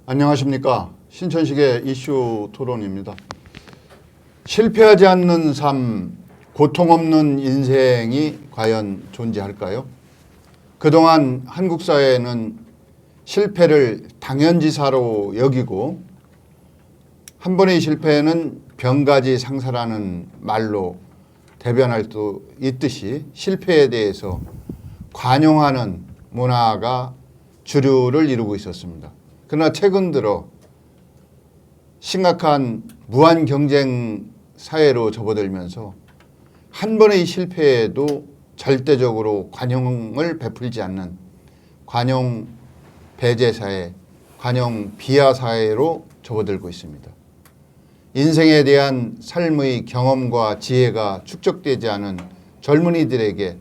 안녕하십니까. 신천식의 이슈 토론입니다. 실패하지 않는 삶, 고통 없는 인생이 과연 존재할까요? 그동안 한국 사회는 실패를 당연지사로 여기고 한 번의 실패는 병가지 상사라는 말로 대변할 수 있듯이 실패에 대해서 관용하는 문화가 주류를 이루고 있었습니다. 그러나 최근 들어 심각한 무한 경쟁 사회로 접어들면서 한 번의 실패에도 절대적으로 관용을 베풀지 않는 관용 배제 사회, 관용 비하 사회로 접어들고 있습니다. 인생에 대한 삶의 경험과 지혜가 축적되지 않은 젊은이들에게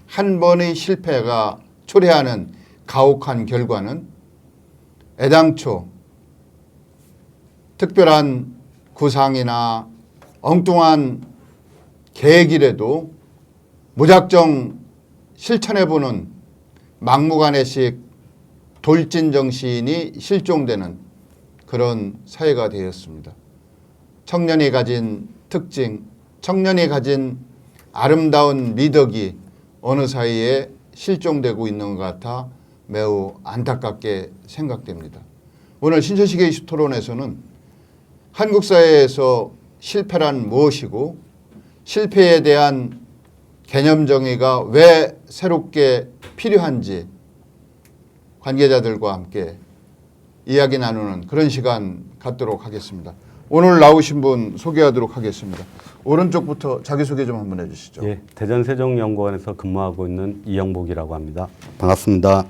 한 번의 실패가 초래하는 가혹한 결과는 애당초 특별한 구상이나 엉뚱한 계획이라도 무작정 실천해보는 막무가내식 돌진 정신이 실종되는 그런 사회가 되었습니다. 청년이 가진 특징, 청년이 가진 아름다운 미덕이 어느 사이에 실종되고 있는 것 같아 매우 안타깝게 생각됩니다. 오늘 신천식의 이슈 토론에서는 한국 사회에서 실패란 무엇이고 실패에 대한 개념 정의가 왜 새롭게 필요한지 관계자들과 함께 이야기 나누는 그런 시간 갖도록 하겠습니다. 오늘 나오신 분 소개하도록 하겠습니다. 오른쪽부터 자기소개 좀 한번 해주시죠. 예, 대전세종연구원에서 근무하고 있는 이영복이라고 합니다. 반갑습니다.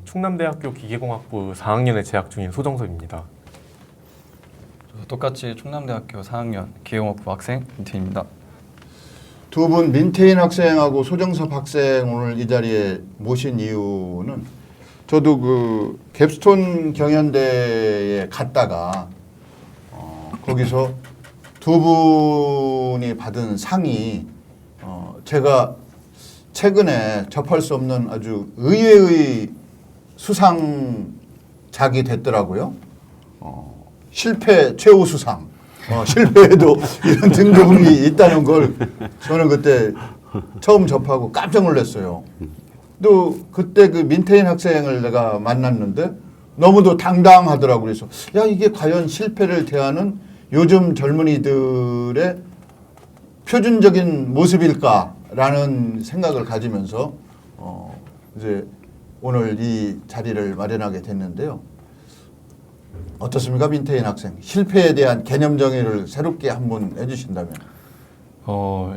충남대학교 기계공학부 4학년에 재학 중인 소정섭입니다. 똑같이 충남대학교 4학년 기계공학부 학생 민태입니다. 두 분 민태인 학생하고 소정섭 학생 오늘 이 자리에 모신 이유는 저도 그 갭스톤 경연대에 갔다가 거기서 두 분이 받은 상이 제가 최근에 접할 수 없는 아주 의외의 수상작이 됐더라고요. 실패 최우 수상. 실패에도 이런 등급이 있다는 걸 저는 그때 처음 접하고 깜짝 놀랐어요. 또 그때 그 민태인 학생을 내가 만났는데 너무도 당당하더라고. 그래서 야, 이게 과연 실패를 대하는 요즘 젊은이들의 표준적인 모습일까라는 생각을 가지면서 이제 오늘 이 자리를 마련하게 됐는데요. 어떻습니까, 민태인 학생? 실패에 대한 개념 정의를 새롭게 한번 해주신다면.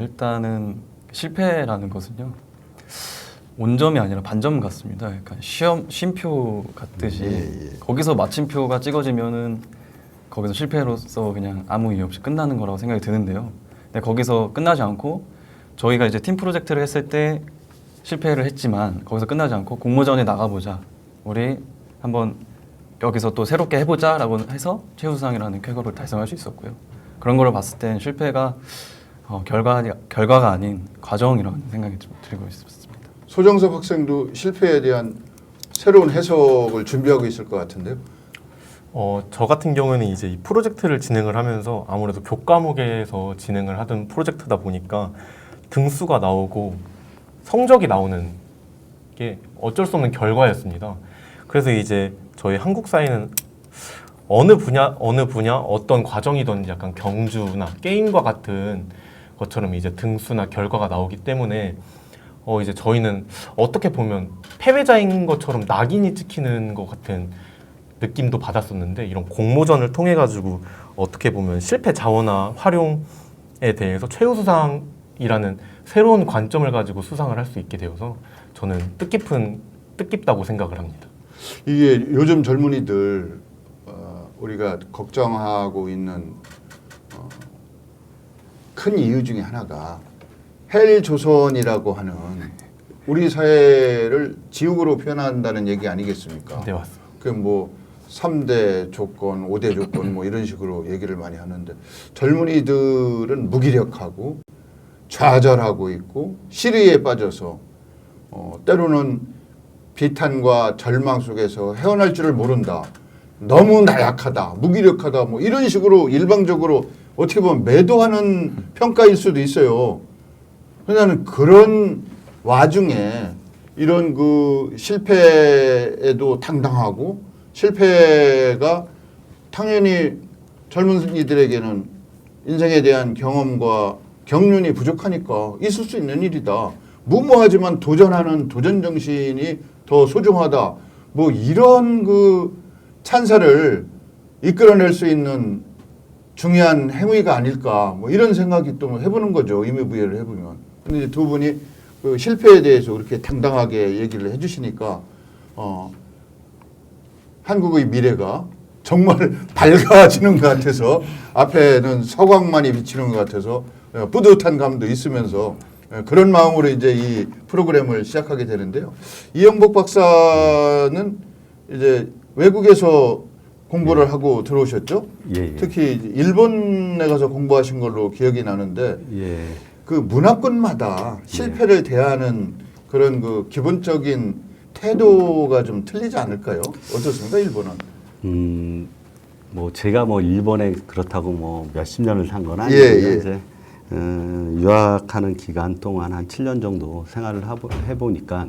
일단은 실패라는 것은요, 온점이 아니라 반점 같습니다. 약간 쉼표 같듯이 거기서 마침표가 찍어지면은 거기서 실패로서 그냥 아무 이유 없이 끝나는 거라고 생각이 드는데요. 근데 거기서 끝나지 않고 저희가 이제 팀 프로젝트를 했을 때 실패를 했지만 거기서 끝나지 않고 공모전에 나가보자. 우리 한번 여기서 또 새롭게 해보자 라고 해서 최우수상이라는 쾌거를 달성할 수 있었고요. 그런 걸 봤을 땐 실패가 결과가 아닌 과정이라는 생각이 좀 들고 있습니다. 소정섭 학생도 실패에 대한 새로운 해석을 준비하고 있을 것 같은데요. 저 같은 경우는 이제 이 프로젝트를 진행을 하면서 아무래도 교과목에서 진행을 하던 프로젝트다 보니까 등수가 나오고 성적이 나오는 게 어쩔 수 없는 결과였습니다. 그래서 이제 저희 한국 사회는 어느 분야 어떤 과정이든지 약간 경주나 게임과 같은 것처럼 이제 등수나 결과가 나오기 때문에 이제 저희는 어떻게 보면 패배자인 것처럼 낙인이 찍히는 것 같은 느낌도 받았었는데, 이런 공모전을 통해 가지고 어떻게 보면 실패 자원화 활용에 대해서 최우수상이라는 새로운 관점을 가지고 수상을 할 수 있게 되어서 저는 뜻깊다고 생각을 합니다. 이게 요즘 젊은이들 우리가 걱정하고 있는 큰 이유 중에 하나가 헬조선이라고 하는 우리 사회를 지옥으로 표현한다는 얘기 아니겠습니까? 네, 맞습니다. 그 뭐 3대 조건, 5대 조건 뭐 이런 식으로 얘기를 많이 하는데 젊은이들은 무기력하고 좌절하고 있고 시리에 빠져서 때로는 비탄과 절망 속에서 헤어날 줄을 모른다. 너무 나약하다, 무기력하다, 뭐 이런 식으로 일방적으로 어떻게 보면 매도하는 평가일 수도 있어요. 나는 그런 와중에 이런 그 실패에도 당당하고 실패가 당연히 젊은이들에게는 인생에 대한 경험과 경륜이 부족하니까 있을 수 있는 일이다. 무모하지만 도전하는 도전 정신이 더 소중하다. 뭐 이런 그 찬사를 이끌어낼 수 있는 중요한 행위가 아닐까. 뭐 이런 생각이 또 해보는 거죠. 의미부여를 해보면. 근데 이제 두 분이 그 실패에 대해서 그렇게 당당하게 얘기를 해주시니까 한국의 미래가 정말 밝아지는 것 같아서 앞에는 서광만이 비치는 것 같아서 뿌듯한 감도 있으면서 그런 마음으로 이제 이 프로그램을 시작하게 되는데요. 이영복 박사는 이제 외국에서 공부를 하고 들어오셨죠? 예. 특히 일본에 가서 공부하신 걸로 기억이 나는데 예. 그 문화권마다 실패를 대하는 그런 그 기본적인 태도가 좀 틀리지 않을까요? 어떻습니까, 일본은? 뭐 제가 뭐 일본에 그렇다고 뭐 몇십 년을 산 건 예, 아니고요. 예. 이제 유학하는 기간 동안 한 7년 정도 생활을 해보니까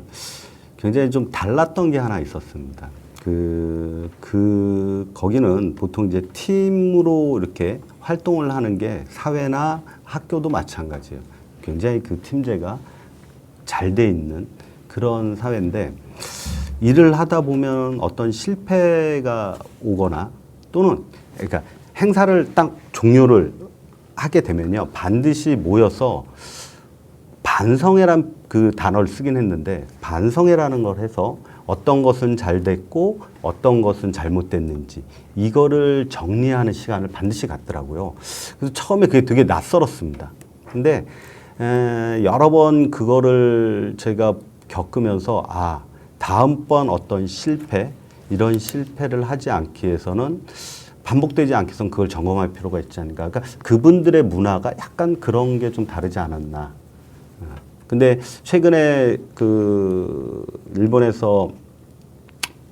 굉장히 좀 달랐던 게 하나 있었습니다. 거기는 보통 이제 팀으로 이렇게 활동을 하는 게 사회나 학교도 마찬가지예요. 굉장히 그 팀제가 잘 돼 있는 그런 사회인데 일을 하다 보면 어떤 실패가 오거나 또는 그러니까 행사를 딱 종료를 하게 되면요. 반드시 모여서 반성회란 그 단어를 쓰긴 했는데 반성회라는 걸 해서 어떤 것은 잘 됐고 어떤 것은 잘못됐는지 이거를 정리하는 시간을 반드시 갖더라고요. 그래서 처음에 그게 되게 낯설었습니다. 근데 여러 번 그거를 제가 겪으면서 다음번 어떤 실패 이런 실패를 하지 않기 위해서는 반복되지 않기 위해서는 그걸 점검할 필요가 있지 않을까. 그러니까 그분들의 문화가 약간 그런 게 좀 다르지 않았나. 근데 최근에 그 일본에서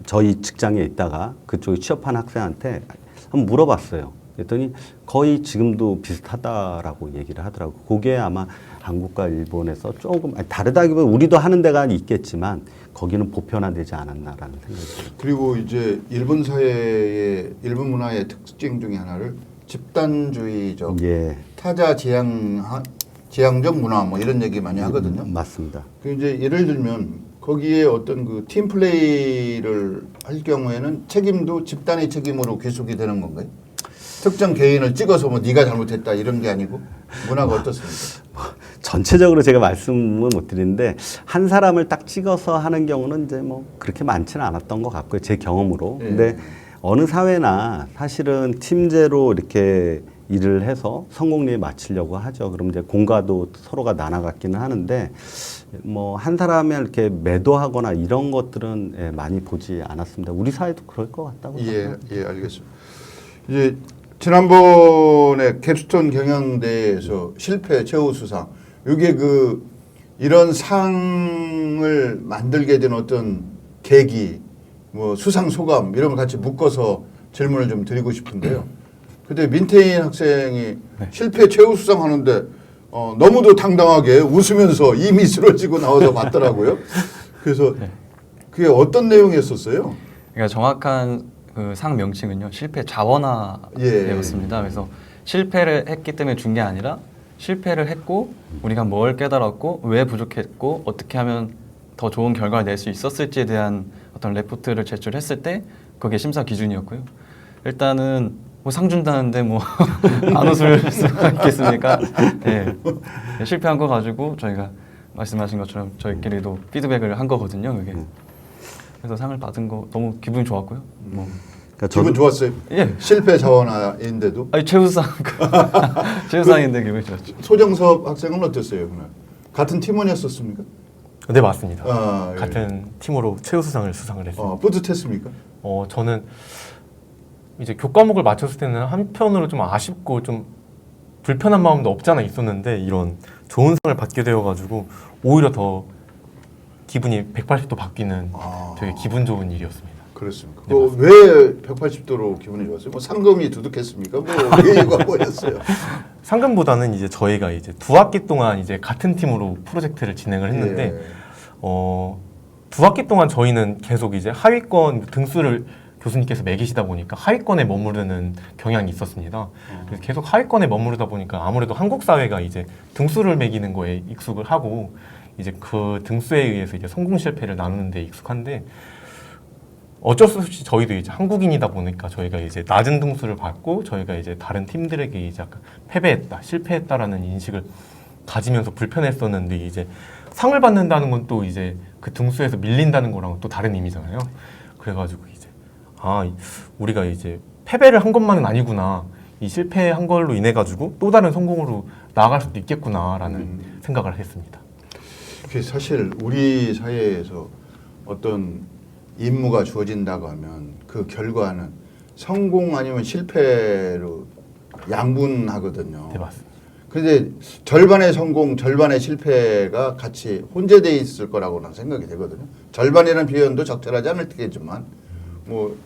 저희 직장에 있다가 그쪽에 취업한 학생한테 한번 물어봤어요. 그랬더니 거의 지금도 비슷하다라고 얘기를 하더라고요. 그게 아마 한국과 일본에서 조금 다르다기보다 우리도 하는 데가 있겠지만 거기는 보편화되지 않았나라는 생각이 듭니다. 그리고 이제 일본 사회의 일본 문화의 특징 중에 하나를 집단주의적 예, 타자 지향적 문화 뭐 이런 얘기 많이 하거든요. 맞습니다. 그 이제 예를 들면 거기에 어떤 그 팀 플레이를 할 경우에는 책임도 집단의 책임으로 귀속이 되는 건가요? 특정 개인을 찍어서 뭐 네가 잘못했다 이런 게 아니고 문화가 어떻습니까? 전체적으로 제가 말씀은 못 드리는데 한 사람을 딱 찍어서 하는 경우는 이제 뭐 그렇게 많지는 않았던 것 같고요. 제 경험으로. 예. 근데 어느 사회나 사실은 팀제로 이렇게 일을 해서 성공리에 맞추려고 하죠. 그럼 이제 공과도 서로가 나눠갖기는 하는데 뭐 한 사람을 이렇게 매도하거나 이런 것들은 많이 보지 않았습니다. 우리 사회도 그럴 것 같다고 생각합니다. 예, 알겠습니다. 이제 지난번에 캡스톤 경영대회에서 실패 최우수상 이게 그 이런 상을 만들게 된 어떤 계기, 뭐 수상 소감 이런 걸 같이 묶어서 질문을 좀 드리고 싶은데요. 그때 민태인 학생이 실패 최우수상 하는데 너무도 당당하게 웃으면서 입이 쓰러지고 나와서 봤더라고요. 그래서 그게 어떤 내용이었었어요? 그러니까 정확한 그 상 명칭은요 실패 자원화였습니다. 그래서 실패를 했기 때문에 준 게 아니라 실패를 했고 우리가 뭘 깨달았고 왜 부족했고 어떻게 하면 더 좋은 결과를 낼 수 있었을지에 대한 어떤 레포트를 제출했을 때 그게 심사 기준이었고요. 일단은 뭐 상 준다는데 뭐 안 웃을 수가 있겠습니까? 네. 실패한 거 가지고 저희가 말씀하신 것처럼 저희끼리도 피드백을 한 거거든요. 그게. 그래서 상을 받은 거 너무 기분이 좋았고요. 뭐. 그러니까 기분 좋았어요? 예. 실패 자원화인데도? 아니 최우상 최우상인데 기분이 좋았죠. 소정섭 학생은 어땠어요? 그날? 같은 팀원이었었습니까? 네, 맞습니다. 예. 같은 팀으로 최우수상을 수상을 했습니다. 뿌듯했습니까? 저는 이제 교과목을 맞췄을 때는 한편으로 좀 아쉽고 좀 불편한 마음도 없지 않아 있었는데 이런 좋은 상을 받게 되어가지고 오히려 더 기분이 180도 바뀌는 아. 되게 기분 좋은 일이었습니다. 그렇습니까? 네, 왜 180도로 기분이 좋았어요? 뭐 상금이 두둑했습니까? 뭐 이유가 뭐였어요? 상금보다는 이제 저희가 이제 2학기 동안 이제 같은 팀으로 프로젝트를 진행을 했는데 예. 2학기 동안 저희는 계속 이제 하위권 등수를 교수님께서 매기시다 보니까 하위권에 머무르는 경향이 있었습니다. 그래서 계속 하위권에 머무르다 보니까 아무래도 한국 사회가 이제 등수를 매기는 거에 익숙을 하고 이제 그 등수에 의해서 이제 성공 실패를 나누는 데 익숙한데 어쩔 수 없이 저희도 이제 한국인이다 보니까 저희가 이제 낮은 등수를 받고 저희가 이제 다른 팀들에게 이제 약간 패배했다, 실패했다라는 인식을 가지면서 불편했었는데 이제 상을 받는다는 건 또 이제 그 등수에서 밀린다는 거랑 또 다른 의미잖아요. 그래가지고 이제 우리가 이제 패배를 한 것만은 아니구나. 이 실패한 걸로 인해 가지고 또 다른 성공으로 나아갈 수도 있겠구나라는 생각을 했습니다. 사실 우리 사회에서 어떤 임무가 주어진다고 하면 그 결과는 성공 아니면 실패로 양분하거든요. 네, 맞습니다. 근데 절반의 성공, 절반의 실패가 같이 혼재되어 있을 거라고는 생각이 되거든요. 절반이라는 표현도 적절하지 않을 테겠지만 뭐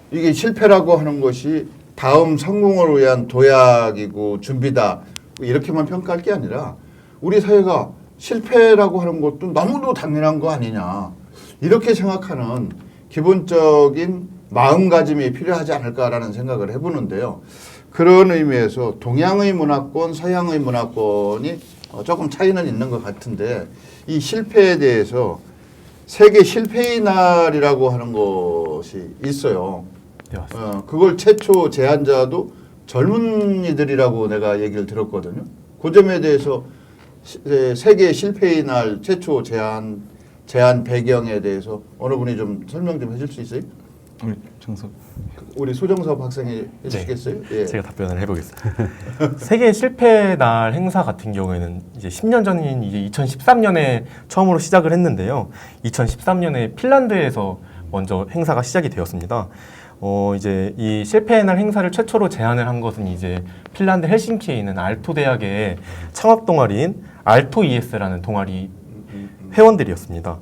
이게 실패라고 하는 것이 다음 성공을 위한 도약이고 준비다 이렇게만 평가할 게 아니라 우리 사회가 실패라고 하는 것도 너무도 당연한 거 아니냐 이렇게 생각하는 기본적인 마음가짐이 필요하지 않을까라는 생각을 해보는데요. 그런 의미에서 동양의 문화권, 서양의 문화권이 조금 차이는 있는 것 같은데 이 실패에 대해서 세계 실패의 날이라고 하는 것이 있어요. 네, 맞습니다. 그걸 최초 제안자도 젊은이들이라고 내가 얘기를 들었거든요. 그 점에 대해서 세계 실패의 날 최초 제안 배경에 대해서 어느 분이 좀 설명 좀 해줄 수 있어요? 우리 정석. 우리 소정섭 학생이 해주시겠어요? 예. 제가 답변을 해보겠습니다. 세계 실패 날 행사 같은 경우에는 이제 10년 전인 이제 2013년에 처음으로 시작을 했는데요. 2013년에 핀란드에서 먼저 행사가 시작이 되었습니다. 이제 이 실패의 날 행사를 최초로 제안을 한 것은 이제 핀란드 헬싱키에 있는 알토 대학의 창업 동아리인 알토 ES라는 동아리 회원들이었습니다.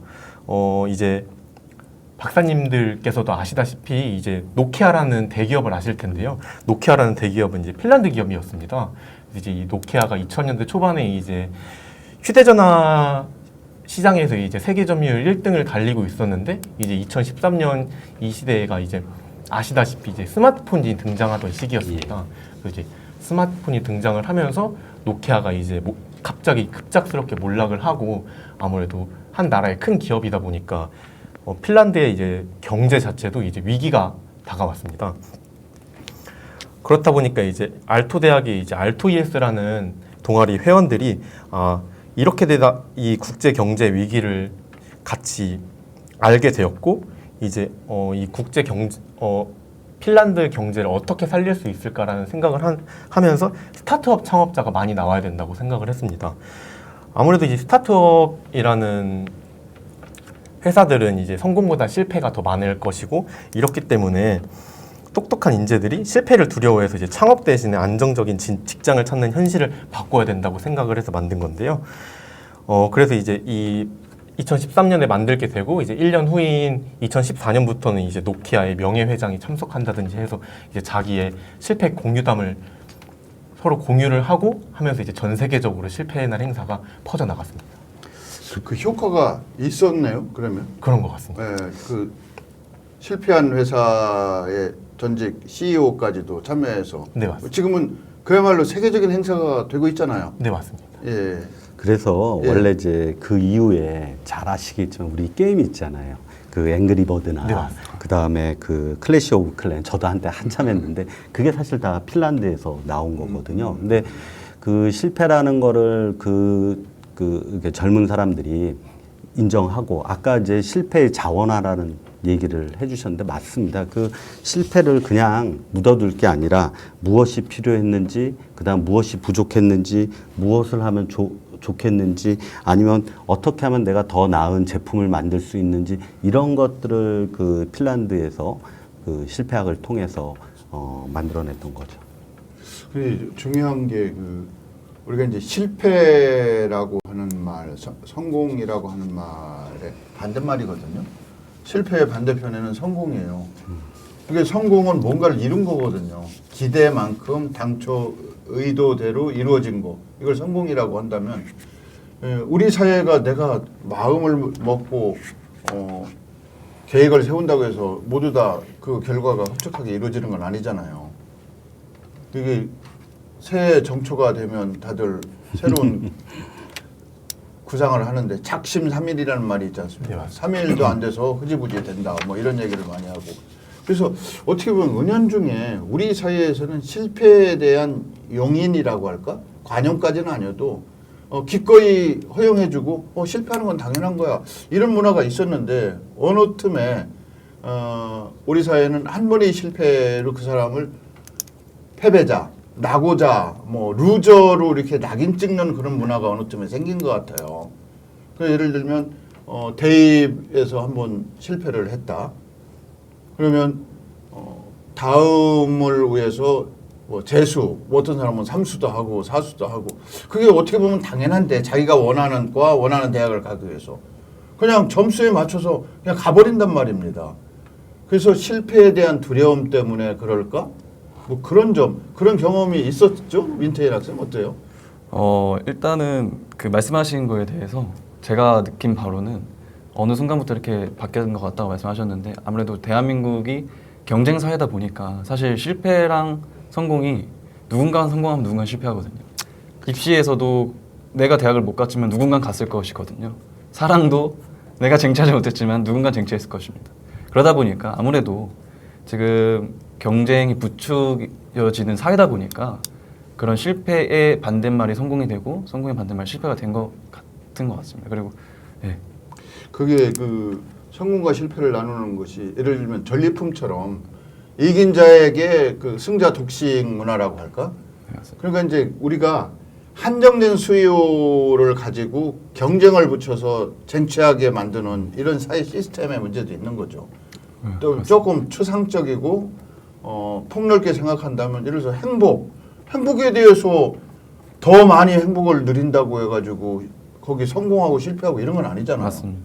이제 박사님들께서도 아시다시피 이제 노키아라는 대기업을 아실 텐데요. 노키아라는 대기업은 이제 핀란드 기업이었습니다. 이제 이 노키아가 2000년대 초반에 이제 휴대전화 시장에서 이제 세계 점유율 1등을 달리고 있었는데 이제 2013년 이 시대가 이제 아시다시피 이제 스마트폰이 등장하던 시기였습니다. 그래서 이제 스마트폰이 등장을 하면서 노키아가 이제 갑자기 급작스럽게 몰락을 하고 아무래도 한 나라의 큰 기업이다 보니까 핀란드의 이제 경제 자체도 이제 위기가 다가왔습니다. 그렇다 보니까 이제 알토 대학의 이제 알토 ES라는 동아리 회원들이 이렇게 되다 이 국제 경제 위기를 같이 알게 되었고 이제 이 국제 경제 핀란드 경제를 어떻게 살릴 수 있을까라는 생각을 하면서 스타트업 창업자가 많이 나와야 된다고 생각을 했습니다. 아무래도 이제 스타트업이라는 회사들은 이제 성공보다 실패가 더 많을 것이고 이렇기 때문에 똑똑한 인재들이 실패를 두려워해서 이제 창업 대신에 안정적인 직장을 찾는 현실을 바꿔야 된다고 생각을 해서 만든 건데요. 그래서 이제 이 2013년에 만들게 되고 이제 1년 후인 2014년부터는 이제 노키아의 명예회장이 참석한다든지 해서 이제 자기의 실패 공유담을 서로 공유를 하고 하면서 이제 전 세계적으로 실패의 날 행사가 퍼져 나갔습니다. 그 효과가 있었네요. 그러면 그런 것 같습니다. 그 실패한 회사의 전직 CEO까지도 참여해서 네, 맞습니다. 지금은 그야말로 세계적인 행사가 되고 있잖아요. 네, 맞습니다. 예. 그래서 예. 원래 이제 그 이후에 잘 아시겠지만 우리 게임이 있잖아요. 그 앵그리버드나 네, 맞습니다. 그 다음에 그 클래시 오브 클랜 저도 한때 한참 했는데 그게 사실 다 핀란드에서 나온 거거든요. 근데 그 실패라는 거를 이렇게 젊은 사람들이 인정하고 아까 이제 실패의 자원화라는 얘기를 해주셨는데 맞습니다. 그 실패를 그냥 묻어둘 게 아니라 무엇이 필요했는지, 그다음 무엇이 부족했는지, 무엇을 하면 좋겠는지, 아니면 어떻게 하면 내가 더 나은 제품을 만들 수 있는지 이런 것들을 그 핀란드에서 그 실패학을 통해서 만들어냈던 거죠. 중요한 게 우리가 이제 실패라고 하는 말, 성공이라고 하는 말 그래. 반대말이거든요. 실패의 반대편에는 성공이에요. 그게 성공은 뭔가를 이룬 거거든요. 기대만큼 당초 의도대로 이루어진 거. 이걸 성공이라고 한다면 우리 사회가 내가 마음을 먹고 계획을 세운다고 해서 모두 다 그 결과가 흡족하게 이루어지는 건 아니잖아요. 이게 새해 정초가 되면 다들 새로운 구상을 하는데 작심삼일이라는 말이 있지 않습니까? 3일도 안 돼서 흐지부지 된다. 뭐 이런 얘기를 많이 하고. 그래서 어떻게 보면 은연중에 우리 사회에서는 실패에 대한 용인이라고 할까? 관용까지는 아니어도 기꺼이 허용해주고 실패하는 건 당연한 거야. 이런 문화가 있었는데 어느 틈에 우리 사회는 한 번의 실패로 그 사람을 패배자, 낙오자, 뭐 루저로 이렇게 낙인 찍는 그런 문화가 어느 틈에 생긴 것 같아요. 그 예를 들면 대입에서 한번 실패를 했다. 그러면 다음을 위해서 뭐 재수, 뭐 어떤 사람은 삼수도 하고 사수도 하고 그게 어떻게 보면 당연한데 자기가 원하는 과 원하는 대학을 가기 위해서 그냥 점수에 맞춰서 그냥 가버린단 말입니다. 그래서 실패에 대한 두려움 때문에 그럴까? 뭐 그런 그런 경험이 있었죠? 민태일 학생 어때요? 일단은 그 말씀하신 거에 대해서 제가 느낀 바로는 어느 순간부터 이렇게 바뀌는 것 같다고 말씀하셨는데 아무래도 대한민국이 경쟁 사회다 보니까 사실 실패랑 성공이 누군가는 성공하면 누군가는 실패하거든요. 입시에서도 내가 대학을 못 갔지만 누군가는 갔을 것이거든요. 사랑도 내가 쟁취하지 못했지만 누군가는 쟁취했을 것입니다. 그러다 보니까 아무래도 지금 경쟁이 부추겨지는 사회다 보니까 그런 실패의 반대말이 성공이 되고 성공의 반대말이 실패가 된 것 같은 것 같습니다. 그리고 그게 그 성공과 실패를 나누는 것이 예를 들면 전리품처럼 이긴 자에게 그 승자 독식 문화라고 할까? 그러니까 이제 우리가 한정된 수요를 가지고 경쟁을 붙여서 쟁취하게 만드는 이런 사회 시스템의 문제도 있는 거죠. 또 조금 추상적이고 폭넓게 생각한다면 예를 들어서 행복에 대해서 더 많이 행복을 누린다고 해가지고 거기 성공하고 실패하고 이런 건 아니잖아요. 맞습니다.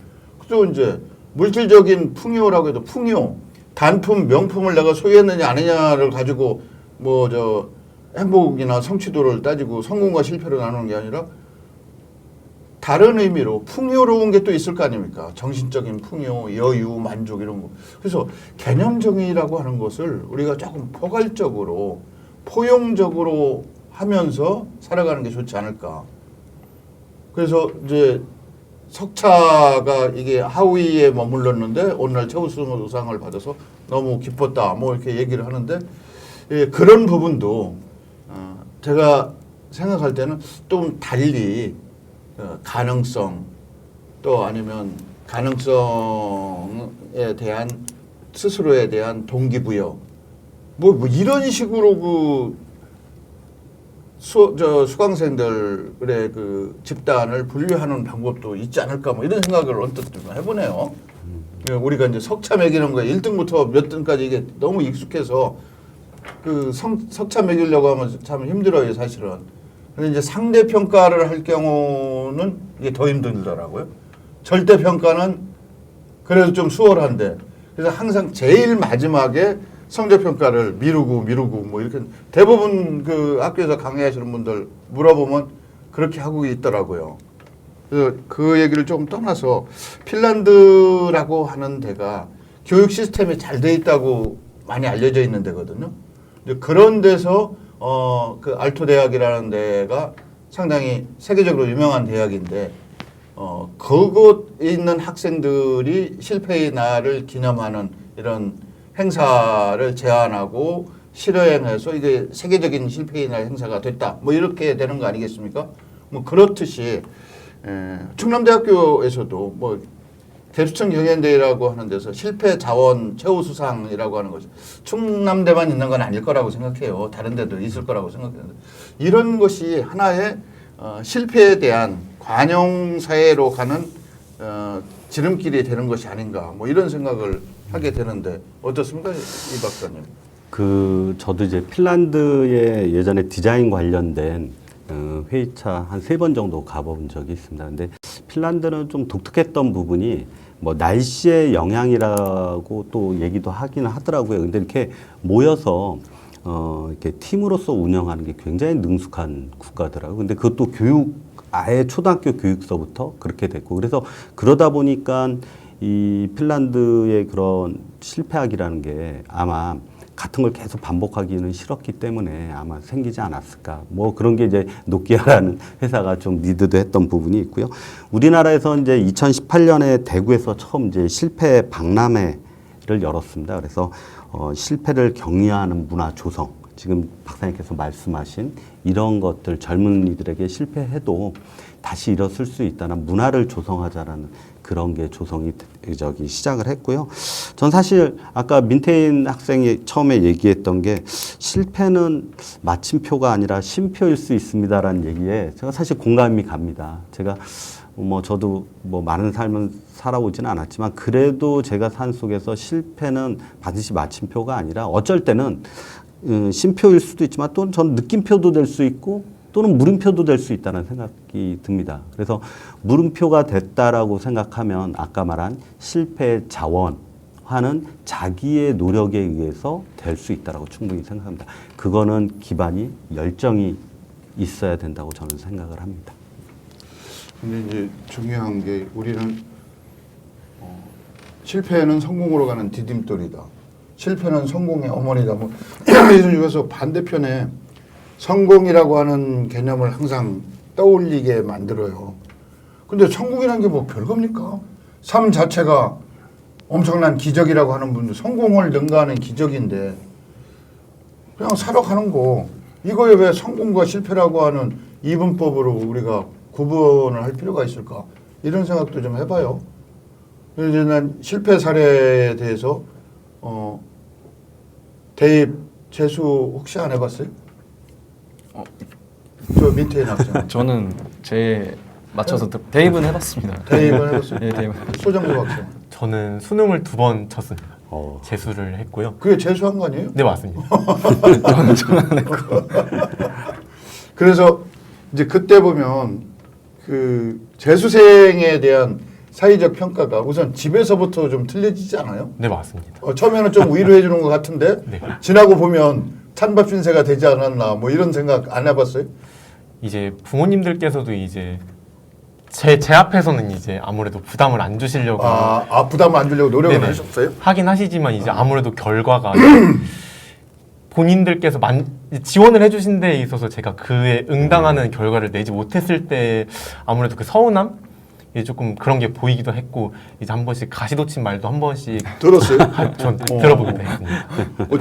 또 이제 물질적인 풍요라고 해도 풍요, 단품, 명품을 내가 소유했느냐 아니냐를 가지고 뭐 저 행복이나 성취도를 따지고 성공과 실패로 나누는 게 아니라 다른 의미로 풍요로운 게 또 있을 거 아닙니까? 정신적인 풍요, 여유, 만족 이런 거. 그래서 개념 정의라고 하는 것을 우리가 조금 포괄적으로 포용적으로 하면서 살아가는 게 좋지 않을까. 그래서 이제 석차가 이게 하위에 머물렀는데 오늘 최우수상을 받아서 너무 기뻤다. 뭐 이렇게 얘기를 하는데 그런 부분도 제가 생각할 때는 좀 달리 가능성 또 아니면 가능성에 대한 스스로에 대한 동기부여 뭐 이런 식으로 그 수강생들의 그 집단을 분류하는 방법도 있지 않을까 뭐 이런 생각을 언뜻 좀 해보네요. 우리가 이제 석차 매기는 거에 1등부터 몇 등까지 이게 너무 익숙해서 그 석차 매기려고 하면 참 힘들어요 사실은. 근데 이제 상대 평가를 할 경우는 이게 더 힘들더라고요. 절대 평가는 그래도 좀 수월한데 그래서 항상 제일 마지막에 성적 평가를 미루고 뭐 이렇게 대부분 그 학교에서 강의하시는 분들 물어보면 그렇게 하고 있더라고요. 그래서 그 얘기를 조금 떠나서 핀란드라고 하는 데가 교육 시스템이 잘 돼 있다고 많이 알려져 있는 데거든요. 그런 데서 그 알토 대학이라는 데가 상당히 세계적으로 유명한 대학인데 그곳에 있는 학생들이 실패의 날을 기념하는 이런 행사를 제안하고 실행해서 이게 세계적인 실패의 날 행사가 됐다. 뭐 이렇게 되는 거 아니겠습니까? 뭐 그렇듯이 충남대학교에서도 뭐 대수청 경연대회라고 하는 데서 실패 자원 최우수상이라고 하는 거죠. 충남대만 있는 건 아닐 거라고 생각해요. 다른 데도 있을 거라고 생각하는데 이런 것이 하나의 실패에 대한 관용 사회로 가는 지름길이 되는 것이 아닌가 뭐 이런 생각을 하게 되는데 어떻습니까, 이 박사님? 저도 이제 핀란드의 예전에 디자인 관련된 회의차 한 3번 정도 가본 적이 있습니다. 근데 핀란드는 좀 독특했던 부분이 뭐 날씨의 영향이라고 또 얘기도 하긴 하더라고요. 근데 이렇게 모여서 이렇게 팀으로서 운영하는 게 굉장히 능숙한 국가더라고요. 근데 그것도 아예 초등학교 교육서부터 그렇게 됐고, 그래서 그러다 보니까 이 핀란드의 그런 실패학이라는 게 아마 같은 걸 계속 반복하기는 싫었기 때문에 아마 생기지 않았을까. 뭐 그런 게 이제 노키아라는 회사가 좀 리드도 했던 부분이 있고요. 우리나라에서 이제 2018년에 대구에서 처음 이제 실패 박람회를 열었습니다. 그래서 실패를 격려하는 문화 조성, 지금 박사님께서 말씀하신 이런 것들, 젊은이들에게 실패해도 다시 일어설 수 있다는 문화를 조성하자라는 그런 게 조성이 시작을 했고요. 전 사실 아까 민태인 학생이 처음에 얘기했던 게 실패는 마침표가 아니라 쉼표일 수 있습니다라는 얘기에 제가 사실 공감이 갑니다. 제가 뭐 저도 뭐 많은 삶을 살아오지는 않았지만 그래도 제가 산 속에서 실패는 반드시 마침표가 아니라 어쩔 때는 쉼표일 수도 있지만 또는 전 느낌표도 될 수 있고 또는 물음표도 될 수 있다는 생각이 듭니다. 그래서 물음표가 됐다라고 생각하면 아까 말한 실패의 자원화는 자기의 노력에 의해서 될 수 있다라고 충분히 생각합니다. 그거는 기반이 열정이 있어야 된다고 저는 생각을 합니다. 근데 이제 중요한 게 우리는 실패는 성공으로 가는 디딤돌이다. 실패는 성공의 어머니다. 뭐 이런 중에서 반대편에 성공이라고 하는 개념을 항상 떠올리게 만들어요. 근데 성공이라는 게 뭐 별겁니까? 삶 자체가 엄청난 기적이라고 하는 분들, 성공을 능가하는 기적인데 그냥 살아가는 거, 이거에 왜 성공과 실패라고 하는 이분법으로 우리가 구분을 할 필요가 있을까? 이런 생각도 좀 해봐요. 이제 난 실패 사례에 대해서 대입 재수 혹시 안 해봤어요? 저 민태인 학생. 저는 제 맞춰서 대입은 해봤습니다. 대입을 해봤어요. 네, 대입. 소정국 학생. 저는 수능을 2번 쳤습니다. 어. 재수를 했고요. 그게 재수한 거 아니에요? 네, 맞습니다. 저는 안 했고. 그래서 이제 그때 보면 그 재수생에 대한 사회적 평가가 우선 집에서부터 좀 틀려지지 않아요? 네, 맞습니다. 처음에는 좀 위로해 주는 것 같은데 네. 지나고 보면 찬밥 신세가 되지 않았나 뭐 이런 생각 안 해봤어요? 이제 부모님들께서도 이제 제 앞에서는 이제 아무래도 부담을 안 주시려고 부담을 안 주려고 노력을 네네. 하셨어요? 하긴 하시지만 이제 아무래도 결과가 본인들께서 지원을 해주신 데에 있어서 제가 그에 응당하는 결과를 내지 못했을 때 아무래도 그 서운함? 이 조금 그런 게 보이기도 했고 이제 한 번씩 가시돋친 말도 한 번씩 들었어요? 전 들어보기도 했습니다.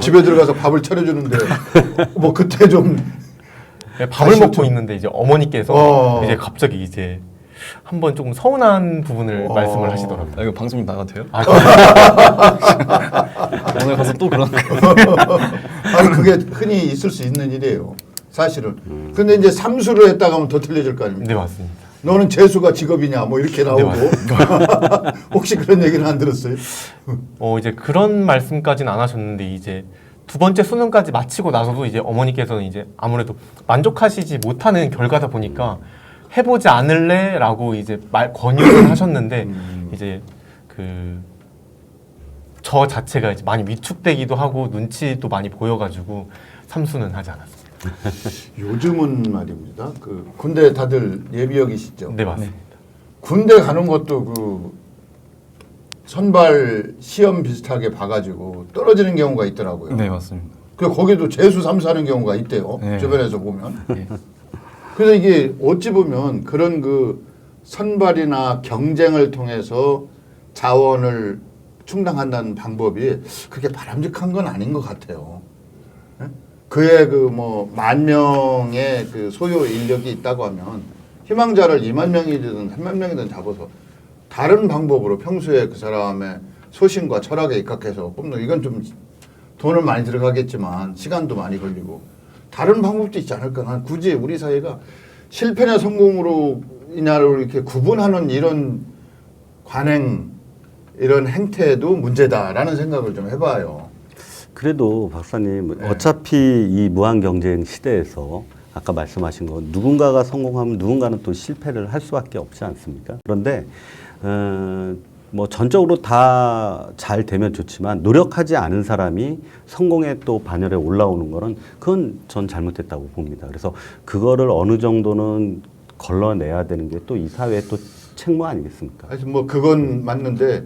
집에 들어가서 밥을 차려주는데 뭐 그때 좀 네, 밥을 먹고 있는데 이제 어머니께서 이제 갑자기 이제 한 번 조금 서운한 부분을 말씀을 하시더라고요. 이거 방송 나가도 돼요? 아, 오늘 가서 또 그런 거. 아니 그게 흔히 있을 수 있는 일이에요. 사실은. 근데 이제 삼수를 했다가 하면 더 틀려질 거 아닙니까? 네, 맞습니다. 너는 재수가 직업이냐 뭐 이렇게 나오고 혹시 그런 얘기는 안 들었어요? 이제 그런 말씀까지는 안 하셨는데 이제 두 번째 수능까지 마치고 나서도 이제 어머니께서는 이제 아무래도 만족하시지 못하는 결과다 보니까 해보지 않을래라고 이제 권유를 하셨는데 이제 저 자체가 이제 많이 위축되기도 하고 눈치도 많이 보여가지고 삼수는 하지 않았습니다. 요즘은 말입니다. 그 군대 다들 예비역이시죠? 네, 맞습니다. 군대 가는 것도 그 선발 시험 비슷하게 봐가지고 떨어지는 경우가 있더라고요. 네, 맞습니다. 그 거기도 재수 삼수하는 경우가 있대요. 네. 주변에서 보면. 네. 그래서 이게 어찌 보면 그런 그 선발이나 경쟁을 통해서 자원을 충당한다는 방법이 그렇게 바람직한 건 아닌 것 같아요. 예? 그의 그 뭐 10,000명의 그 소요 인력이 있다고 하면 희망자를 20,000명이든 30,000명이든 잡아서 다른 방법으로 평소에 그 사람의 소신과 철학에 입각해서 뽑는, 이건 좀 돈은 많이 들어가겠지만 시간도 많이 걸리고 다른 방법도 있지 않을까. 난 굳이 우리 사회가 실패냐 성공으로 이냐를 이렇게 구분하는 이런 관행, 이런 행태도 문제다라는 생각을 좀 해봐요. 그래도 박사님 네. 어차피 이 무한 경쟁 시대에서 아까 말씀하신 건 누군가가 성공하면 누군가는 또 실패를 할 수밖에 없지 않습니까? 그런데 뭐 전적으로 다 잘 되면 좋지만 노력하지 않은 사람이 성공의 또 반열에 올라오는 거는 그건 전 잘못됐다고 봅니다. 그래서 그거를 어느 정도는 걸러내야 되는 게 또 이 사회의 또 책무 아니겠습니까? 하여튼 뭐 그건 맞는데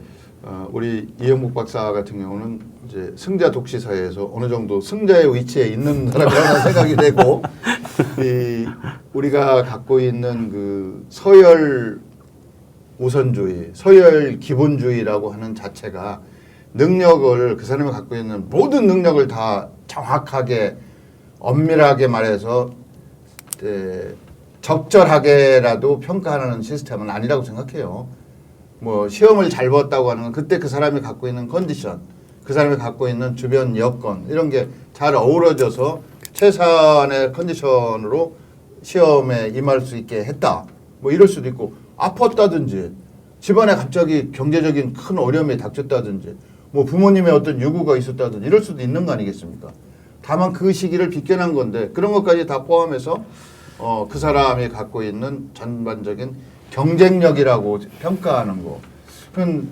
우리 이영복 박사 같은 경우는 이제 승자 독시 사회에서 어느 정도 승자의 위치에 있는 사람이라는 생각이 되고 우리가 갖고 있는 그 서열 우선주의, 서열 기본주의라고 하는 자체가 능력을 그 사람이 갖고 있는 모든 능력을 다 정확하게 엄밀하게 말해서 적절하게라도 평가하는 시스템은 아니라고 생각해요. 뭐 시험을 잘 봤다고 하는 건 그때 그 사람이 갖고 있는 컨디션, 그 사람이 갖고 있는 주변 여건 이런 게 잘 어우러져서 최선의 컨디션으로 시험에 임할 수 있게 했다. 뭐 이럴 수도 있고 아팠다든지 집안에 갑자기 경제적인 큰 어려움이 닥쳤다든지 뭐 부모님의 어떤 요구가 있었다든지 이럴 수도 있는 거 아니겠습니까? 다만 그 시기를 비껴난 건데 그런 것까지 다 포함해서 그 사람이 갖고 있는 전반적인 경쟁력이라고 평가하는 거 그건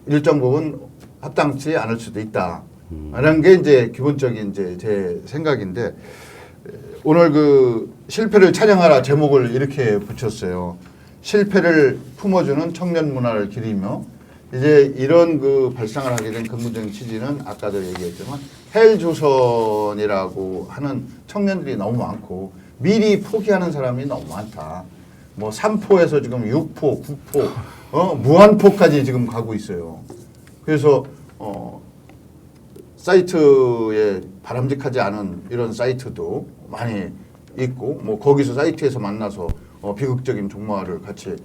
일정 부분 합당치 않을 수도 있다. 라는 게 이제 기본적인 이제 제 생각인데 오늘 그 실패를 찬양하라 제목을 이렇게 붙였어요. 실패를 품어주는 청년 문화를 기리며 이제 이런 그 발상을 하게 된 근본적인 취지는 아까도 얘기했지만 헬조선이라고 하는 청년들이 너무 많고 미리 포기하는 사람이 너무 많다. 뭐 3포에서 지금 6포, 9포, 무한포까지 지금 가고 있어요. 그래서 사이트에 바람직하지 않은 이런 사이트도 많이 있고 뭐 거기서 사이트에서 만나서 비극적인 종말을 같이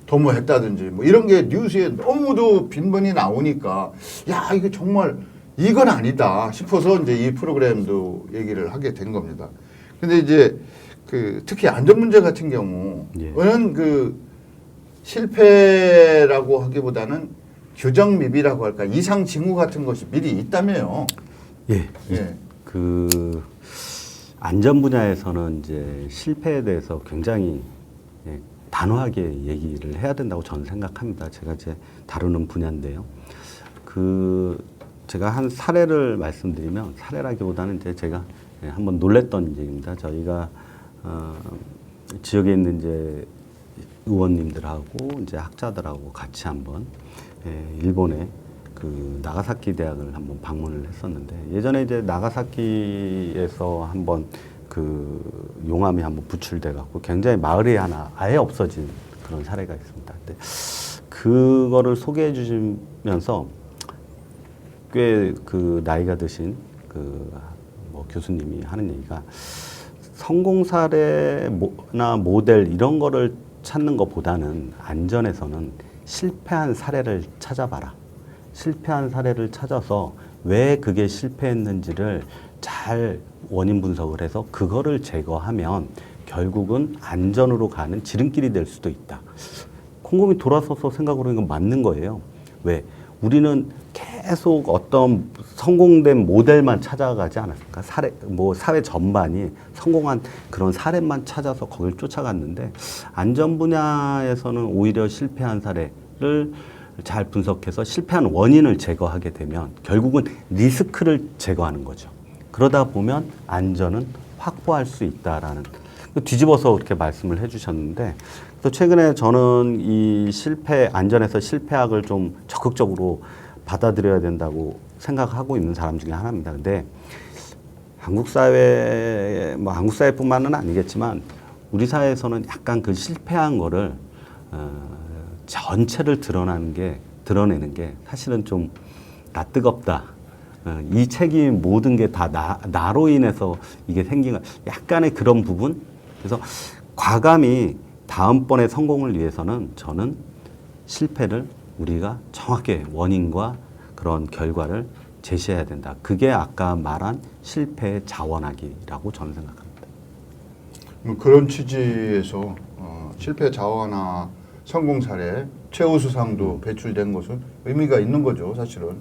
도모했다든지 뭐 이런 게 뉴스에 너무도 빈번히 나오니까 야 이게 정말 이건 아니다 싶어서 이제 이 프로그램도 얘기를 하게 된 겁니다. 근데 이제 그 특히 안전 문제 같은 경우는 그 실패라고 하기보다는 규정 미비라고 할까 이상 징후 같은 것이 미리 있다며요. 예. 그 안전 분야에서는 이제 실패에 대해서 굉장히 단호하게 얘기를 해야 된다고 저는 생각합니다. 제가 이제 다루는 분야인데요. 그 제가 한 사례를 말씀드리면 사례라기보다는 이제 제가 한번 놀랬던 얘기입니다. 저희가 지역에 있는 이제 의원님들하고 이제 학자들하고 같이 한번 일본의 그 나가사키 대학을 한번 방문을 했었는데 예전에 이제 나가사키에서 한번 그 용암이 한번 부출돼 갖고 굉장히 마을이 하나 아예 없어진 그런 사례가 있습니다. 근데 그거를 소개해 주시면서 꽤 그 나이가 드신 그 뭐 교수님이 하는 얘기가 성공 사례나 모델 이런 거를 찾는 것보다는 안전에서는 실패한 사례를 찾아봐라. 실패한 사례를 찾아서 왜 그게 실패했는지를 잘 원인 분석을 해서 그거를 제거하면 결국은 안전으로 가는 지름길이 될 수도 있다. 곰곰이 돌아서서 생각을 하는 건 맞는 거예요. 왜? 우리는 계속 어떤 성공된 모델만 찾아가지 않았을까? 사회 전반이 성공한 그런 사례만 찾아서 거길 쫓아갔는데 안전 분야에서는 오히려 실패한 사례를 잘 분석해서 실패한 원인을 제거하게 되면 결국은 리스크를 제거하는 거죠. 그러다 보면 안전은 확보할 수 있다라는 뒤집어서 그렇게 말씀을 해주셨는데 또 최근에 저는 이 안전에서 실패학을 좀 적극적으로 받아들여야 된다고 생각하고 있는 사람 중에 하나입니다. 근데 한국 사회뿐만은 아니겠지만 우리 사회에서는 약간 그 실패한 거를 전체를 드러내는 게 사실은 좀 낯뜨겁다. 이 책임 모든 게 다 나로 인해서 이게 생긴 거 약간의 그런 부분. 그래서 과감히 다음번에 성공을 위해서는 저는 실패를 우리가 정확하게 원인과 그런 결과를 제시해야 된다. 그게 아까 말한 실패의 자원하기라고 저는 생각합니다. 그런 취지에서 실패 자원화 성공 사례 최우수상도 배출된 것은 의미가 있는 거죠, 사실은.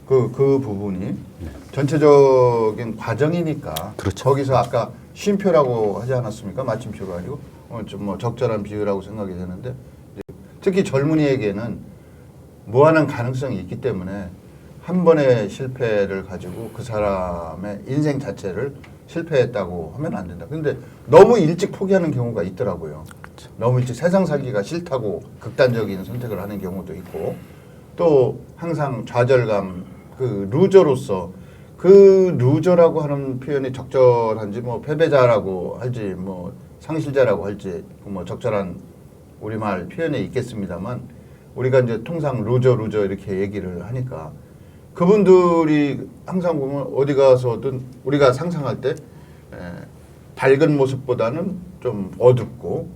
그 부분이 전체적인 과정이니까 그렇죠. 거기서 아까 쉼표라고 하지 않았습니까? 마침표가 아니고 좀 뭐 적절한 비유라고 생각이 되는데 특히 젊은이에게는 무한한 가능성이 있기 때문에 한 번의 실패를 가지고 그 사람의 인생 자체를 실패했다고 하면 안 된다. 근데 너무 일찍 포기하는 경우가 있더라고요. 너무 일찍 세상 살기가 싫다고 극단적인 선택을 하는 경우도 있고 또 항상 좌절감, 그 루저로서 그 루저라고 하는 표현이 적절한지 뭐 패배자라고 할지 뭐 상실자라고 할지 뭐 적절한 우리말 표현이 있겠습니다만 우리가 이제 통상 루저 이렇게 얘기를 하니까 그분들이 항상 보면 어디 가서든 우리가 상상할 때 밝은 모습보다는 좀 어둡고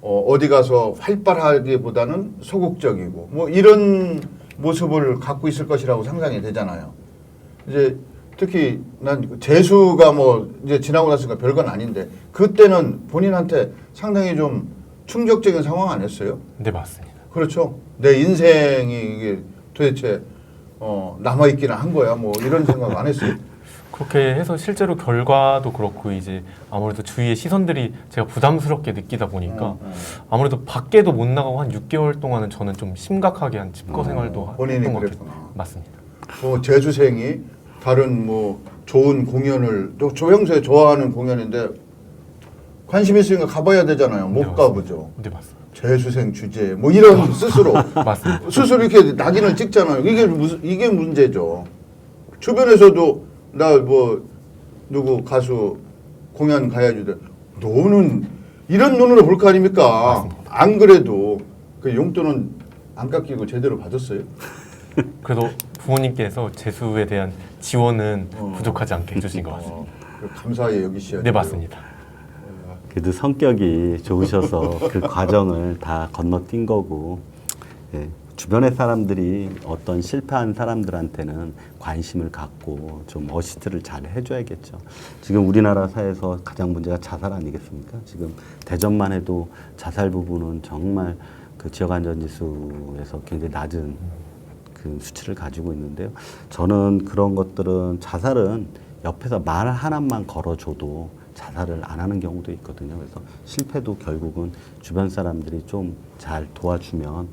어디 가서 활발하기보다는 소극적이고 뭐 이런 모습을 갖고 있을 것이라고 상상이 되잖아요. 이제 특히 난 재수가 뭐 이제 지나고 났으니까 별건 아닌데 그때는 본인한테 상당히 좀 충격적인 상황 아니었어요? 네, 맞습니다. 그렇죠. 내 인생이 이게 도대체 남아있기는 한 거야. 뭐 이런 생각 안 했어요. 그렇게 해서 실제로 결과도 그렇고 이제 아무래도 주위의 시선들이 제가 부담스럽게 느끼다 보니까 아무래도 밖에도 못 나가고 한 6개월 동안은 저는 좀 심각하게 한 집거 생활도 본인이 했던 것 그랬구나. 같아요. 맞습니다. 재수생이 다른 뭐 좋은 공연을 또 조영수에 좋아하는 공연인데 관심 있으니까 가봐야 되잖아요. 못 네, 가보죠. 네, 맞습니다. 재수생 주제 뭐 이런 스스로 맞습니다. 스스로 이렇게 낙인을 찍잖아요. 이게 문제죠. 주변에서도 나 뭐 누구 가수 공연 가야지 돼. 너는 이런 눈으로 볼 거 아닙니까? 맞습니다. 안 그래도 그 용돈은 안 깎이고 제대로 받았어요? 그래도 부모님께서 재수에 대한 지원은 부족하지 않게 해주신 것 같습니다. 감사히 여기셔야 네, 맞습니다. 그래도 성격이 좋으셔서 그 과정을 다 건너뛴 거고 예, 주변의 사람들이 어떤 실패한 사람들한테는 관심을 갖고 좀 어시스트를 잘 해줘야겠죠. 지금 우리나라 사회에서 가장 문제가 자살 아니겠습니까? 지금 대전만 해도 자살 부분은 정말 그 지역 안전지수에서 굉장히 낮은 그 수치를 가지고 있는데요. 저는 그런 것들은 자살은 옆에서 말 하나만 걸어줘도 자살을 안 하는 경우도 있거든요. 그래서 실패도 결국은 주변 사람들이 좀 잘 도와주면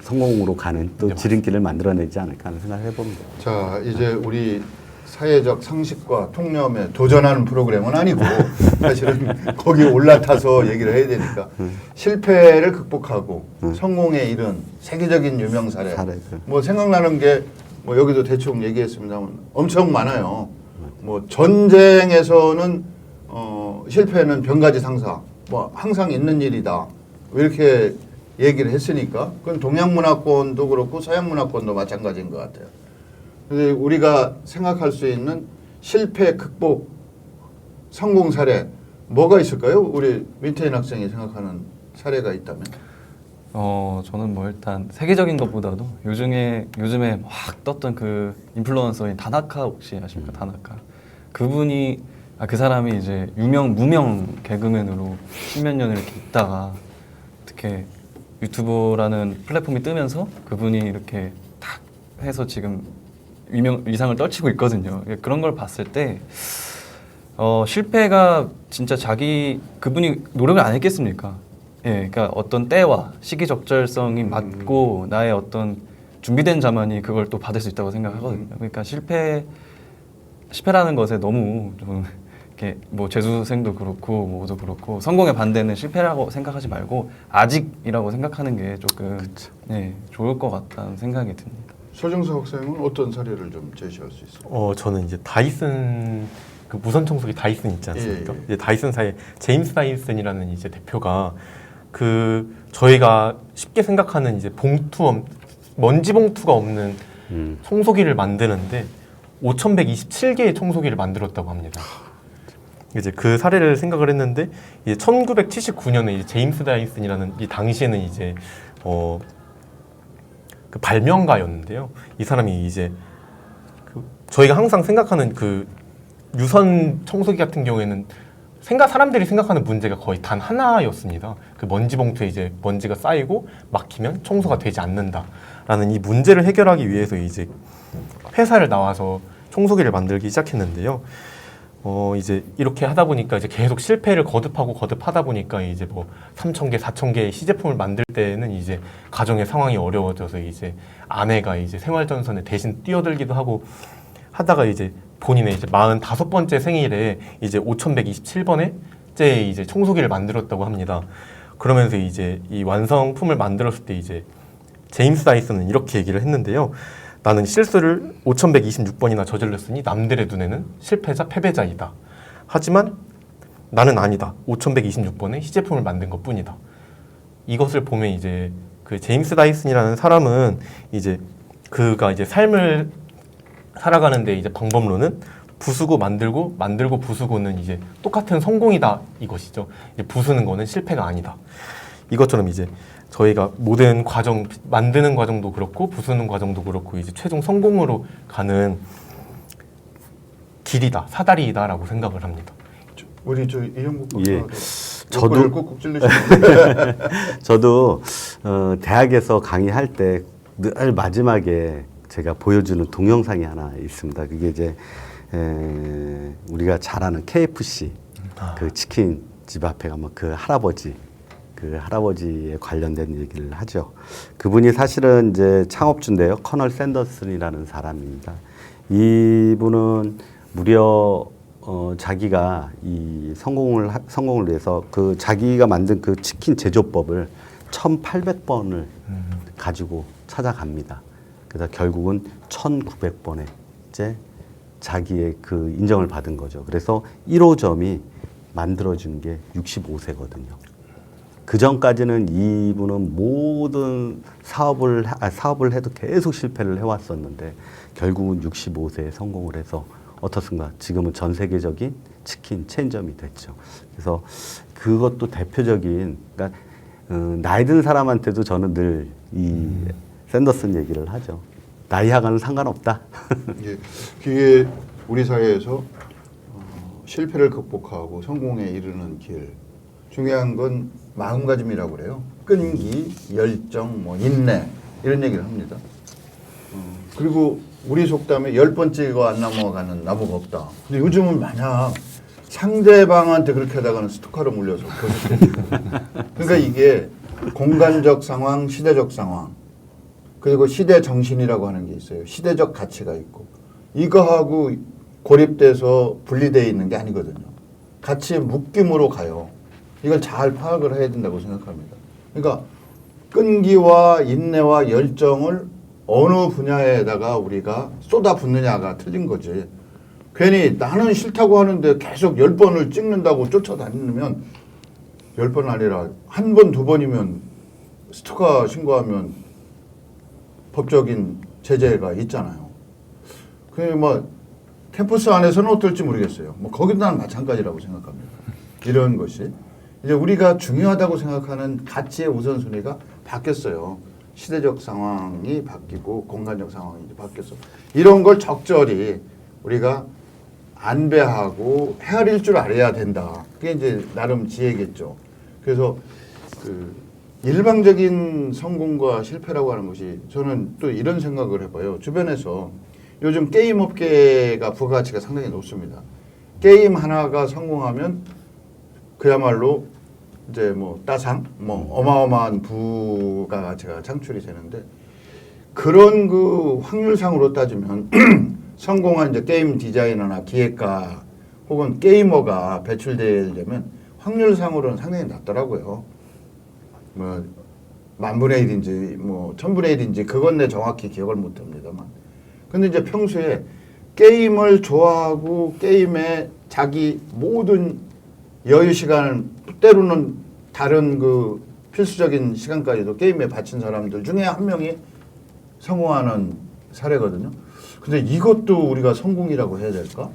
성공으로 가는 또 지름길을 만들어내지 않을까 하는 생각을 해봅니다. 자, 이제 우리 사회적 상식과 통념에 도전하는 프로그램은 아니고 사실은 거기 올라타서 얘기를 해야 되니까 실패를 극복하고 성공에 이른 세계적인 유명 사례들. 뭐 생각나는 게 뭐 여기도 대충 얘기했습니다만 엄청 많아요. 뭐 전쟁에서는 실패는 병가지 상사, 뭐 항상 있는 일이다. 이렇게 얘기를 했으니까 그건 동양 문화권도 그렇고 서양 문화권도 마찬가지인 것 같아요. 근데 우리가 생각할 수 있는 실패 극복 성공 사례 뭐가 있을까요? 우리 민태인 학생이 생각하는 사례가 있다면? 저는 뭐 일단 세계적인 것보다도 요즘에 확 떴던 그 인플루언서인 다나카 혹시 아십니까? 다나카. 그분이 그 사람이 이제 무명 개그맨으로 십몇 년을 이렇게 있다가 어떻게 유튜버라는 플랫폼이 뜨면서 그분이 이렇게 탁 해서 지금 위상을 떨치고 있거든요. 그런 걸 봤을 때 실패가 진짜 그분이 노력을 안 했겠습니까? 예, 그러니까 어떤 때와 시기 적절성이 맞고 나의 어떤 준비된 자만이 그걸 또 받을 수 있다고 생각하거든요. 그러니까 실패라는 것에 너무 좀 이렇게 뭐 재수생도 그렇고 뭐도 그렇고 성공의 반대는 실패라고 생각하지 말고 아직이라고 생각하는 게 조금 네, 좋을 것 같다는 생각이 듭니다. 서정석 학생은 어떤 사례를 좀 제시할 수 있어요? 저는 이제 다이슨 그 무선 청소기 다이슨 있지 않습니까? 예. 이제 다이슨사의 제임스 다이슨이라는 이제 대표가 그 저희가 쉽게 생각하는 이제 먼지 봉투가 없는 청소기를 만드는데 5,127개의 청소기를 만들었다고 합니다. 이제 그 사례를 생각을 했는데 이제 1979년에 이제 제임스 다이슨이라는 이 당시에는 이제 그 발명가였는데요. 이 사람이 이제 저희가 항상 생각하는 그 유선 청소기 같은 경우에는 사람들이 생각하는 문제가 거의 단 하나였습니다. 그 먼지 봉투에 이제 먼지가 쌓이고 막히면 청소가 되지 않는다. 라는 이 문제를 해결하기 위해서 이제 회사를 나와서 청소기를 만들기 시작했는데요. 이제 이렇게 하다 보니까 이제 계속 실패를 거듭하다 보니까 이제 뭐 3,000개, 4,000개의 시제품을 만들 때는 이제 가정의 상황이 어려워져서 이제 아내가 이제 생활전선에 대신 뛰어들기도 하고 하다가 이제 본인의 이제 45번째 생일에 이제 5127번째 이제 청소기를 만들었다고 합니다. 그러면서 이제 이 완성품을 만들었을 때 이제 제임스 다이슨은 이렇게 얘기를 했는데요. 나는 실수를 5126번이나 저질렀으니 남들의 눈에는 실패자, 패배자이다. 하지만 나는 아니다. 5126번의 시제품을 만든 것 뿐이다. 이것을 보면 이제 그 제임스 다이슨이라는 사람은 이제 그가 이제 삶을 살아가는데 이제 방법론은 부수고 만들고 부수고는 이제 똑같은 성공이다 이것이죠. 이제 부수는 거는 실패가 아니다. 이것처럼 이제 저희가 모든 과정, 만드는 과정도 그렇고 부수는 과정도 그렇고 이제 최종 성공으로 가는 길이다, 사다리이다라고 생각을 합니다. 우리 저 이형국 예. 저도 저도- 꾹꾹 찔르시는데 저도 대학에서 강의할 때 늘 마지막에 제가 보여주는 동영상이 하나 있습니다. 그게 이제 우리가 잘 아는 KFC 그 치킨 집 앞에 가면 그 할아버지에 관련된 얘기를 하죠. 그분이 사실은 이제 창업주인데요. 커널 샌더슨이라는 사람입니다. 이분은 무려 자기가 이 성공을 위해서 그 자기가 만든 그 치킨 제조법을 1,800번을 가지고 찾아갑니다. 그래서 결국은 1,900번에 이제 자기의 그 인정을 받은 거죠. 그래서 1호점이 만들어진 게 65세거든요. 그 전까지는 이분은 모든 사업을 해도 계속 실패를 해왔었는데 결국은 65세에 성공을 해서 어떻습니까? 지금은 전 세계적인 치킨 체인점이 됐죠. 그래서 그것도 대표적인, 그러니까 나이 든 사람한테도 저는 늘 이 샌더슨 얘기를 하죠. 나이하고는 상관없다. 예, 그게 우리 사회에서 실패를 극복하고 성공에 이르는 길, 중요한 건 마음가짐이라고 그래요. 끈기, 열정, 뭐 인내 이런 얘기를 합니다. 그리고 우리 속담에 10번째 이거 안 넘어가는 나무가 없다. 근데 요즘은 만약 상대방한테 그렇게 하다가는 스토커로 물려서 교수되고 그러니까 이게 공간적 상황, 시대적 상황, 그리고 시대 정신이라고 하는 게 있어요. 시대적 가치가 있고 이거하고 고립돼서 분리되어 있는 게 아니거든요. 같이 묶임으로 가요. 이걸 잘 파악을 해야 된다고 생각합니다. 그러니까 끈기와 인내와 열정을 어느 분야에다가 우리가 쏟아붓느냐가 틀린 거지. 괜히 나는 싫다고 하는데 계속 10번을 찍는다고 쫓아다니면 10번 아니라 한 번, 두 번이면 스토커 신고하면 법적인 제재가 있잖아요. 그 뭐 캠퍼스 안에서는 어떨지 모르겠어요. 뭐 거기도 난 마찬가지라고 생각합니다. 이런 것이 이제 우리가 중요하다고 생각하는 가치의 우선순위가 바뀌었어요. 시대적 상황이 바뀌고 공간적 상황이 바뀌어서 이런 걸 적절히 우리가 안배하고 헤아릴 줄 알아야 된다. 그게 이제 나름 지혜겠죠. 그래서 그 일방적인 성공과 실패라고 하는 것이 저는 또 이런 생각을 해봐요. 주변에서 요즘 게임 업계가 부가가치가 상당히 높습니다. 게임 하나가 성공하면 그야말로 이제 뭐 따상, 뭐 어마어마한 부가가치가 창출이 되는데 그런 그 확률상으로 따지면 성공한 이제 게임 디자이너나 기획가 혹은 게이머가 배출되려면 확률상으로는 상당히 낮더라고요. 뭐 10,000분의 1인지 뭐 1000분의 1인지 그건 내 정확히 기억을 못합니다만. 근데 이제 평소에 게임을 좋아하고 게임에 자기 모든 여유 시간을 때로는 다른 그 필수적인 시간까지도 게임에 바친 사람들 중에 한 명이 성공하는 사례거든요. 근데 이것도 우리가 성공이라고 해야 될까?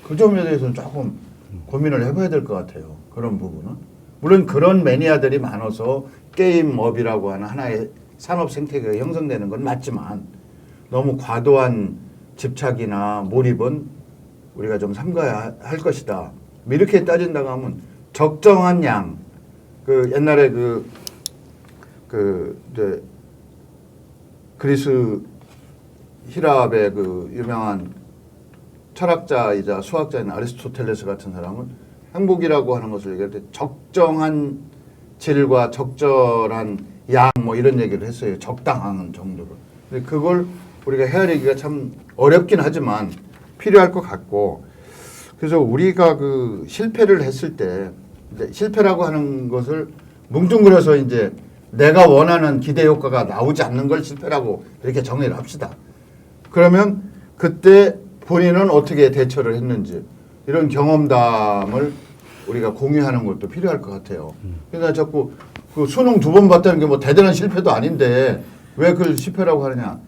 그 점에 대해서는 조금 고민을 해봐야 될 것 같아요. 그런 부분은. 물론 그런 매니아들이 많아서 게임업이라고 하는 하나의 산업 생태계가 형성되는 건 맞지만 너무 과도한 집착이나 몰입은 우리가 좀 삼가야 할 것이다. 이렇게 따진다고 하면 적정한 양, 그 옛날에 이제 그리스 히랍의 그 유명한 철학자이자 수학자인 아리스토텔레스 같은 사람은 행복이라고 하는 것을 얘기할 때 적정한 질과 적절한 양 뭐 이런 얘기를 했어요. 적당한 정도로. 근데 그걸 우리가 헤아리기가 참 어렵긴 하지만 필요할 것 같고, 그래서 우리가 그 실패를 했을 때 이제 실패라고 하는 것을 뭉뚱그려서 이제 내가 원하는 기대 효과가 나오지 않는 걸 실패라고 이렇게 정의를 합시다. 그러면 그때 본인은 어떻게 대처를 했는지 이런 경험담을 우리가 공유하는 것도 필요할 것 같아요. 그러니까 자꾸 그 수능 2번 봤다는 게 뭐 대단한 실패도 아닌데 왜 그걸 실패라고 하느냐.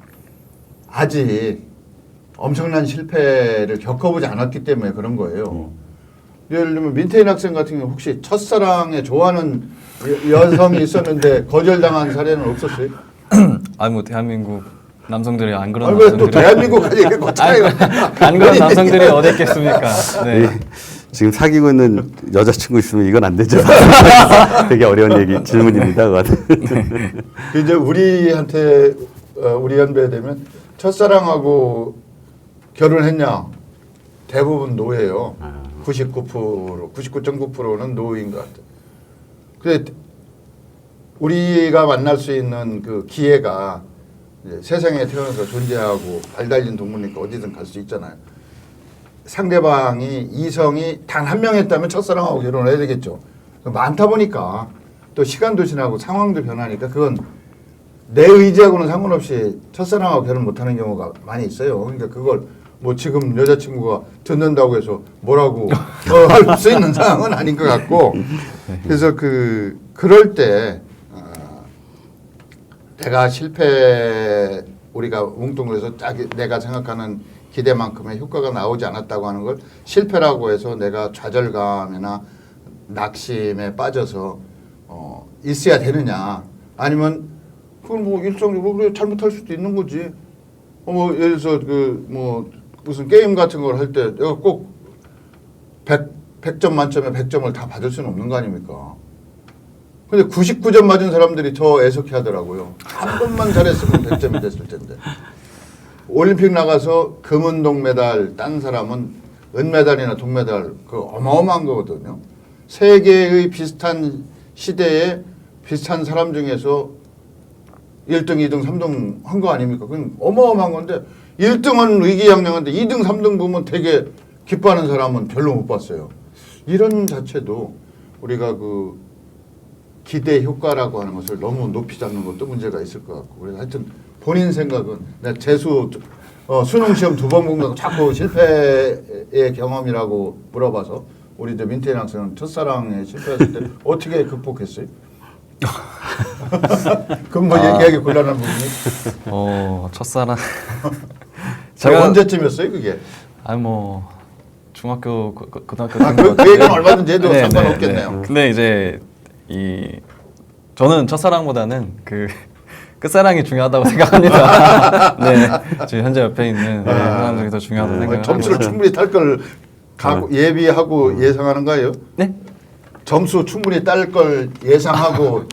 아직 엄청난 실패를 겪어보지 않았기 때문에 그런 거예요. 예를 들면 민태인 학생 같은 경우 혹시 첫사랑에 좋아하는 여성이 있었는데 거절당한 사례는 없었어요? 아니 뭐 대한민국 남성들이 안 그런 아니 왜 또 남성들이 대한민국까지 이렇게 거창하게 안 그런 남성들이 어디 있겠습니까? 네. 지금 사귀고 있는 여자친구 있으면 이건 안 되죠. 되게 어려운 얘기 질문입니다. 그 이제 우리한테 우리 연배 되면 첫사랑하고 결혼했냐 대부분 노예요. 99.9%는 노인 것 같아요. 근데 우리가 만날 수 있는 그 기회가 이제 세상에 태어나서 존재하고 발 달린 동물이니까 어디든 갈 수 있잖아요. 상대방이 이성이 단 한 명이었다면 첫사랑하고 결혼을 해야 되겠죠. 많다 보니까 또 시간도 지나고 상황도 변하니까 그건 내 의지하고는 상관없이 첫사랑하고 결혼 못하는 경우가 많이 있어요. 그러니까 그걸 뭐 지금 여자친구가 듣는다고 해서 뭐라고 할 수 있는 상황은 아닌 것 같고, 그래서 그럴 때 내가 우리가 뭉뚱그려서 내가 생각하는 기대만큼의 효과가 나오지 않았다고 하는 걸 실패라고 해서 내가 좌절감이나 낙심에 빠져서 있어야 되느냐, 아니면 그건 뭐 일상적으로 그래 잘못할 수도 있는 거지. 뭐 예를 들어서 뭐 무슨 게임 같은 걸 할 때 내가 꼭 100점 만점에 100점을 다 받을 수는 없는 거 아닙니까? 근데 99점 맞은 사람들이 더 애석해 하더라고요. 한 번만 잘했으면 100점이 됐을 텐데. 올림픽 나가서 금은 동메달 딴 사람은 은메달이나 동메달 그 어마어마한 거거든요. 세계의 비슷한 시대에 비슷한 사람 중에서 1등, 2등, 3등 한 거 아닙니까? 그건 어마어마한 건데 1등은 의기양양한데 2등, 3등 보면 되게 기뻐하는 사람은 별로 못 봤어요. 이런 자체도 우리가 그 기대 효과라고 하는 것을 너무 높이 잡는 것도 문제가 있을 것 같고, 그래서 하여튼 본인 생각은 내가 수능 시험 2번 본 거 자꾸 실패의 경험이라고 물어봐서 우리 저 민태인 학생은 첫사랑에 실패했을 때 어떻게 극복했어요? 그럼 뭐 얘기하기 곤란한 부분이? 첫사랑. 제가 언제쯤이었어요 그게? 아니 뭐 중학교 고등학교 그 얘기는 얼마든지 해도 상관없겠네요. 근데 이제 저는 첫사랑보다는 끝사랑이 중요하다고 생각합니다. 네, 지금 현재 옆에 있는 사람 중에 더 중요하다고 생각합니다. 점수를 충분히 딸 걸 예비하고 예상하는 거예요? 네? 점수 충분히 딸 걸 예상하고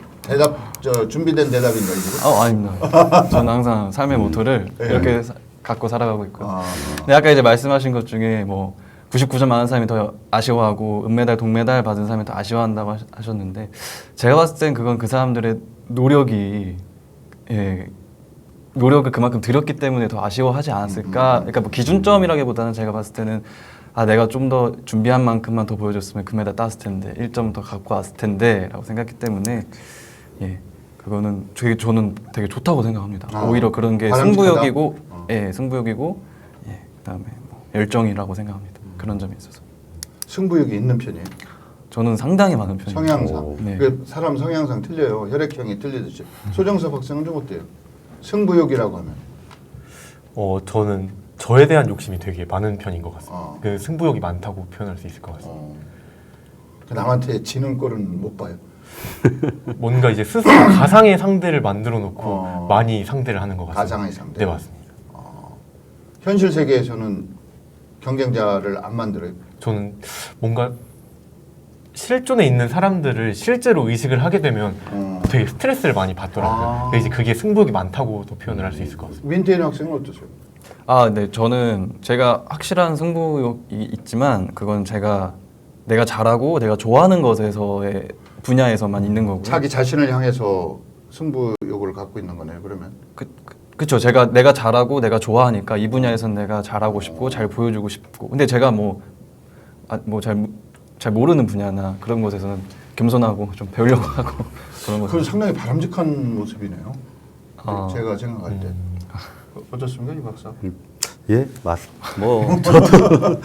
준비된 대답인가요 지금? 아닙니다. 저는 항상 삶의 모토를 이렇게 갖고 살아가고 있고요. 근데 아까 이제 말씀하신 것 중에 뭐 99점 많은 사람이 더 아쉬워하고 은메달, 동메달 받은 사람이 더 아쉬워한다고 하셨는데, 제가 봤을 땐 그건 그 사람들의 노력을 그만큼 들였기 때문에 더 아쉬워하지 않았을까. 그러니까 뭐 기준점이라기보다는 제가 봤을 때는 내가 좀 더 준비한 만큼만 더 보여줬으면 금메달 땄을 텐데 1점 더 갖고 왔을 텐데 라고 생각했기 때문에 그거는 저는 되게 좋다고 생각합니다. 오히려 그런 게 승부욕이고 승부욕이고 그다음에 뭐 열정이라고 생각합니다. 그런 점이 있어서. 승부욕이 있는 편이에요? 저는 상당히 많은 편입니다. 성향상. 네. 사람 성향상 틀려요. 혈액형이 틀리듯이. 소정섭 학생은 좀 어때요? 승부욕이라고 하면? 저는 저에 대한 욕심이 되게 많은 편인 것 같습니다. 그 승부욕이 많다고 표현할 수 있을 것 같습니다. 남한테 지는 꼴은 못 봐요. 뭔가 이제 스스로 가상의 상대를 만들어 놓고 많이 상대를 하는 것 같습니다. 가상의 상대? 네, 맞습니다. 현실 세계에서는 경쟁자를 안 만들어요? 저는 뭔가 실존에 있는 사람들을 실제로 의식을 하게 되면 되게 스트레스를 많이 받더라고요. 아. 근데 이제 그게 승부욕이 많다고도 표현을 할 수 있을 것 같습니다. 민태인 학생은 어떠세요? 네, 저는 제가 확실한 승부욕이 있지만 그건 내가 잘하고 내가 좋아하는 것에서의 분야에서만 있는 거고요. 자기 자신을 향해서 승부욕을 갖고 있는 거네요. 그러면 그쵸. 내가 잘하고 내가 좋아하니까 이 분야에선 내가 잘하고 싶고 잘 보여주고 싶고. 근데 제가 잘 모르는 분야나 그런 것에서는 겸손하고 좀 배우려고 하고 그런 거. 그건 상당히 바람직한 모습이네요. 제가 생각할 때. 어떻습니까, 이 박사? 예, 저도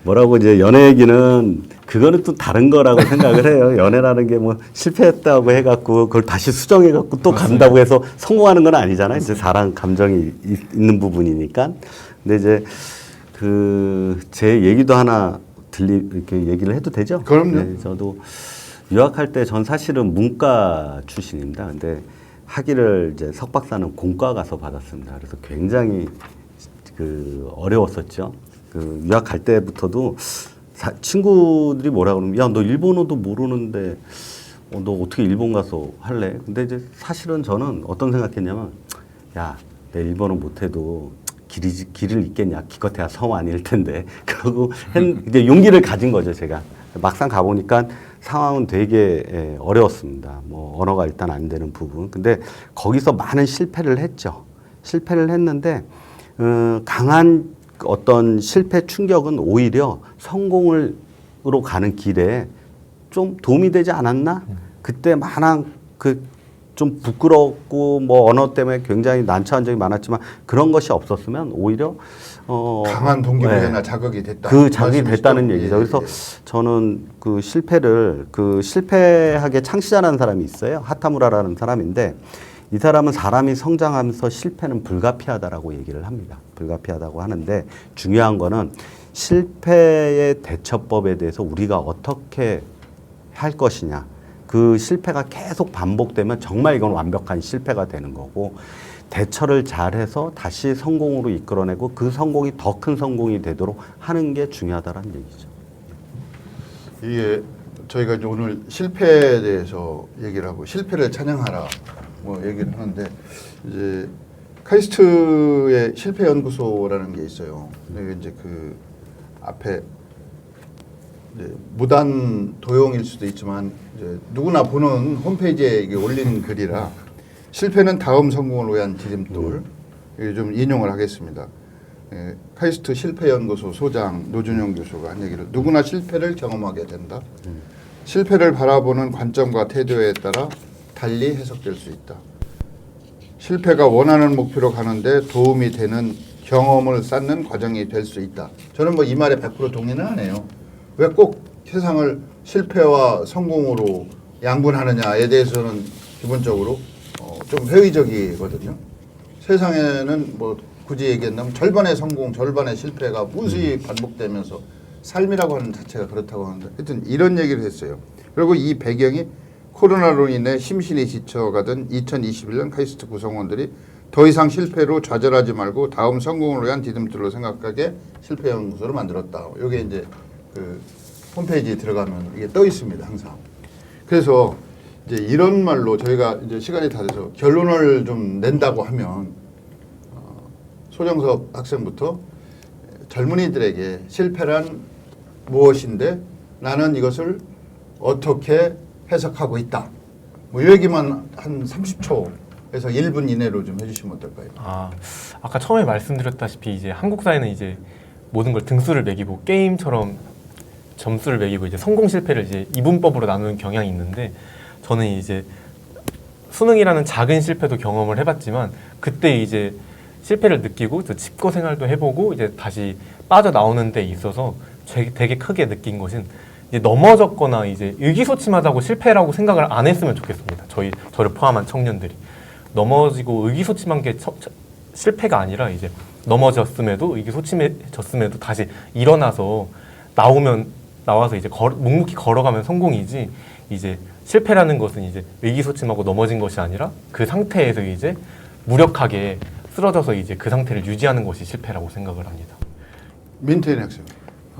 뭐라고 이제 연애 얘기는 그거는 또 다른 거라고 생각을 해요. 연애라는 게 뭐 실패했다고 해갖고 그걸 다시 수정해갖고 또 간다고 해서 성공하는 건 아니잖아요. 이제 사람 감정이 있는 부분이니까. 근데 이제 제 얘기도 하나 이렇게 얘기를 해도 되죠? 그럼요. 네, 저도 유학할 때 전 사실은 문과 출신입니다. 근데 학위를 이제 석박사는 공과 가서 받았습니다. 그래서 굉장히 어려웠었죠. 유학 갈 때부터도 친구들이 뭐라 그러면 야, 너 일본어도 모르는데 너 어떻게 일본 가서 할래? 근데 이제 사실은 저는 어떤 생각했냐면 야, 내 일본어 못해도 길을 잇겠냐? 기껏해야 성 아닐 텐데. 그러고 이제 용기를 가진 거죠, 제가. 막상 가보니까 상황은 되게 어려웠습니다. 뭐 언어가 일단 안 되는 부분. 근데 거기서 많은 실패를 했죠. 실패를 했는데 강한 어떤 실패 충격은 오히려 성공으로 가는 길에 좀 도움이 되지 않았나? 그때 마냥 좀 부끄럽고 뭐 언어 때문에 굉장히 난처한 적이 많았지만 그런 것이 없었으면 오히려 강한 동기부여나 자극이 됐다. 그 자극이 됐다는 말씀이시죠? 얘기죠. 예, 그래서 예. 저는 실패하게 창시자라는 사람이 있어요. 하타무라라는 사람인데 이 사람은 사람이 성장하면서 실패는 불가피하다라고 얘기를 합니다. 불가피하다고 하는데 중요한 거는 실패의 대처법에 대해서 우리가 어떻게 할 것이냐. 그 실패가 계속 반복되면 정말 이건 완벽한 실패가 되는 거고 대처를 잘해서 다시 성공으로 이끌어내고 그 성공이 더 큰 성공이 되도록 하는 게 중요하다는 얘기죠. 이게 저희가 이제 오늘 실패에 대해서 얘기를 하고 실패를 찬양하라 뭐 얘기를 하는데 이제 카이스트의 실패 연구소라는 게 있어요. 근데 이제 그 앞에 이제 무단 도용일 수도 있지만 이제 누구나 보는 홈페이지에 이게 올리는 글이라 실패는 다음 성공을 위한 디딤돌 이게 좀 인용을 하겠습니다. 카이스트 실패연구소 소장 노준영 교수가 한 얘기를 누구나 실패를 경험하게 된다. 실패를 바라보는 관점과 태도에 따라 달리 해석될 수 있다. 실패가 원하는 목표로 가는데 도움이 되는 경험을 쌓는 과정이 될 수 있다. 저는 뭐 이 말에 100% 동의는 안 해요. 왜 꼭 세상을 실패와 성공으로 양분하느냐에 대해서는 기본적으로 좀 회의적이거든요. 세상에는 뭐 굳이 얘기한다면 절반의 성공, 절반의 실패가 무수히 반복되면서 삶이라고 하는 자체가 그렇다고 하는데 하여튼 이런 얘기를 했어요. 그리고 이 배경이 코로나로 인해 심신이 지쳐가던 2021년 카이스트 구성원들이 더 이상 실패로 좌절하지 말고 다음 성공을 위한 디딤돌로 생각하게 실패 연구소를 만들었다. 이게 이제 그 홈페이지에 들어가면 이게 떠 있습니다, 항상. 그래서 이제 이런 말로 저희가 이제 시간이 다 돼서 결론을 좀 낸다고 하면 소정섭 학생부터 젊은이들에게 실패란 무엇인데 나는 이것을 어떻게 해석하고 있다. 뭐 이 얘기만 한 30초에서 1분 이내로 좀 해주시면 어떨까요? 아까 처음에 말씀드렸다시피 이제 한국 사회는 이제 모든 걸 등수를 매기고 게임처럼 점수를 매기고 이제 성공 실패를 이제 이분법으로 나누는 경향이 있는데 저는 이제 수능이라는 작은 실패도 경험을 해봤지만 그때 이제 실패를 느끼고 집고 생활도 해보고 이제 다시 빠져나오는 데 있어서 되게 크게 느낀 것은 이제 넘어졌거나 이제 의기소침하다고 실패라고 생각을 안 했으면 좋겠습니다. 저를 포함한 청년들이 넘어지고 의기소침한 게 실패가 아니라 이제 넘어졌음에도 의기소침해졌음에도 다시 일어나서 나와서 이제 묵묵히 걸어가면 성공이지 이제 실패라는 것은 이제 의기소침하고 넘어진 것이 아니라 그 상태에서 이제 무력하게 쓰러져서 이제 그 상태를 유지하는 것이 실패라고 생각을 합니다. 민태인 학생.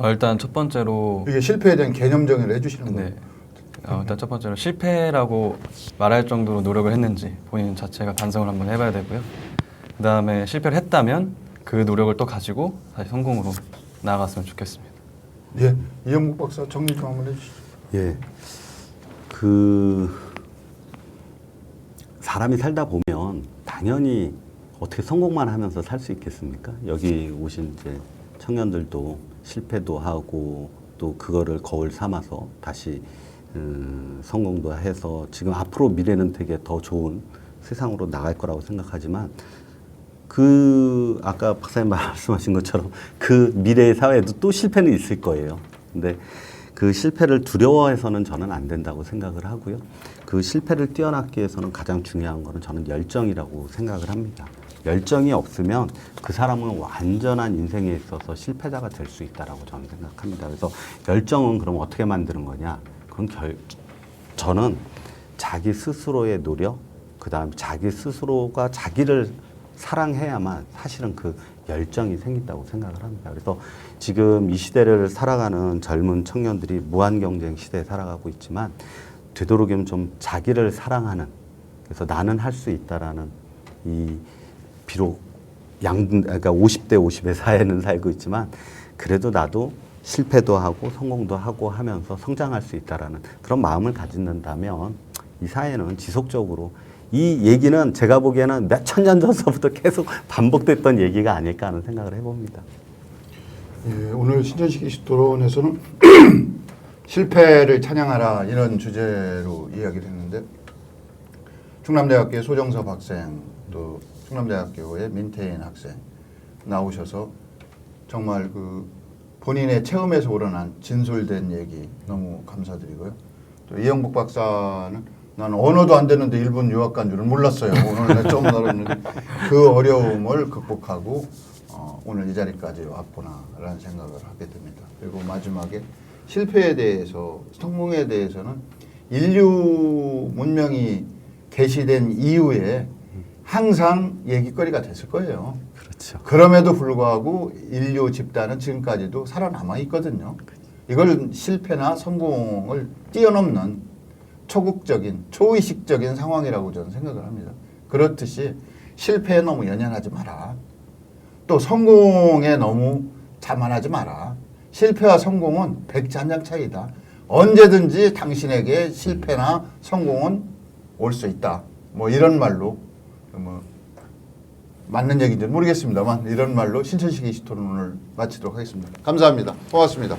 일단 첫 번째로 이게 실패에 대한 개념 정의를 해주시는 거예요. 네. 일단 첫 번째로 실패라고 말할 정도로 노력을 했는지 본인 자체가 반성을 한번 해봐야 되고요. 그 다음에 실패를 했다면 그 노력을 또 가지고 다시 성공으로 나아갔으면 좋겠습니다. 예, 이영국 박사 정리 좀 한번 해주시죠. 예. 그 사람이 살다 보면 당연히 어떻게 성공만 하면서 살 수 있겠습니까? 여기 오신 이제 청년들도 실패도 하고 또 그거를 거울 삼아서 다시 성공도 해서 지금 앞으로 미래는 되게 더 좋은 세상으로 나갈 거라고 생각하지만 그 아까 박사님 말씀하신 것처럼 그 미래의 사회에도 또 실패는 있을 거예요. 근데 그 실패를 두려워해서는 저는 안 된다고 생각을 하고요. 그 실패를 뛰어넘기 위해서는 가장 중요한 거는 저는 열정이라고 생각을 합니다. 열정이 없으면 그 사람은 완전한 인생에 있어서 실패자가 될 수 있다라고 저는 생각합니다. 그래서 열정은 그럼 어떻게 만드는 거냐? 그건 저는 자기 스스로의 노력, 그다음에 자기 스스로가 자기를 사랑해야만 사실은 그 열정이 생긴다고 생각을 합니다. 그래서 지금 이 시대를 살아가는 젊은 청년들이 무한 경쟁 시대에 살아가고 있지만 되도록이면 좀 자기를 사랑하는, 그래서 나는 할 수 있다라는 이 비록 그러니까 50대 50의 사회는 살고 있지만 그래도 나도 실패도 하고 성공도 하고 하면서 성장할 수 있다라는 그런 마음을 가진다면 이 사회는 지속적으로, 이 얘기는 제가 보기에는 몇 천 년 전서부터 계속 반복됐던 얘기가 아닐까 하는 생각을 해봅니다. 예, 오늘 신천식 토론에서는 실패를 찬양하라 이런 주제로 이야기를 했는데 충남대학교의 소정섭 학생 또 충남대학교의 민태인 학생 나오셔서 정말 그 본인의 체험에서 우러난 진솔된 얘기 너무 감사드리고요. 또 이영복 박사는 나는 언어도 안 되는데 일본 유학 간 줄은 몰랐어요. 오늘 처음 알았는데 그 어려움을 극복하고 오늘 이 자리까지 왔구나라는 생각을 하게 됩니다. 그리고 마지막에 실패에 대해서, 성공에 대해서는 인류 문명이 개시된 이후에 항상 얘기거리가 됐을 거예요. 그렇죠. 그럼에도 불구하고 인류 집단은 지금까지도 살아남아 있거든요. 이걸 실패나 성공을 뛰어넘는 초국적인, 초의식적인 상황이라고 저는 생각을 합니다. 그렇듯이 실패에 너무 연연하지 마라. 또 성공에 너무 자만하지 마라. 실패와 성공은 백지한장 차이다. 언제든지 당신에게 실패나 성공은 올 수 있다. 뭐 이런 말로, 뭐 맞는 얘기인지 모르겠습니다만 이런 말로 신천식 20토론 오늘 마치도록 하겠습니다. 감사합니다. 고맙습니다.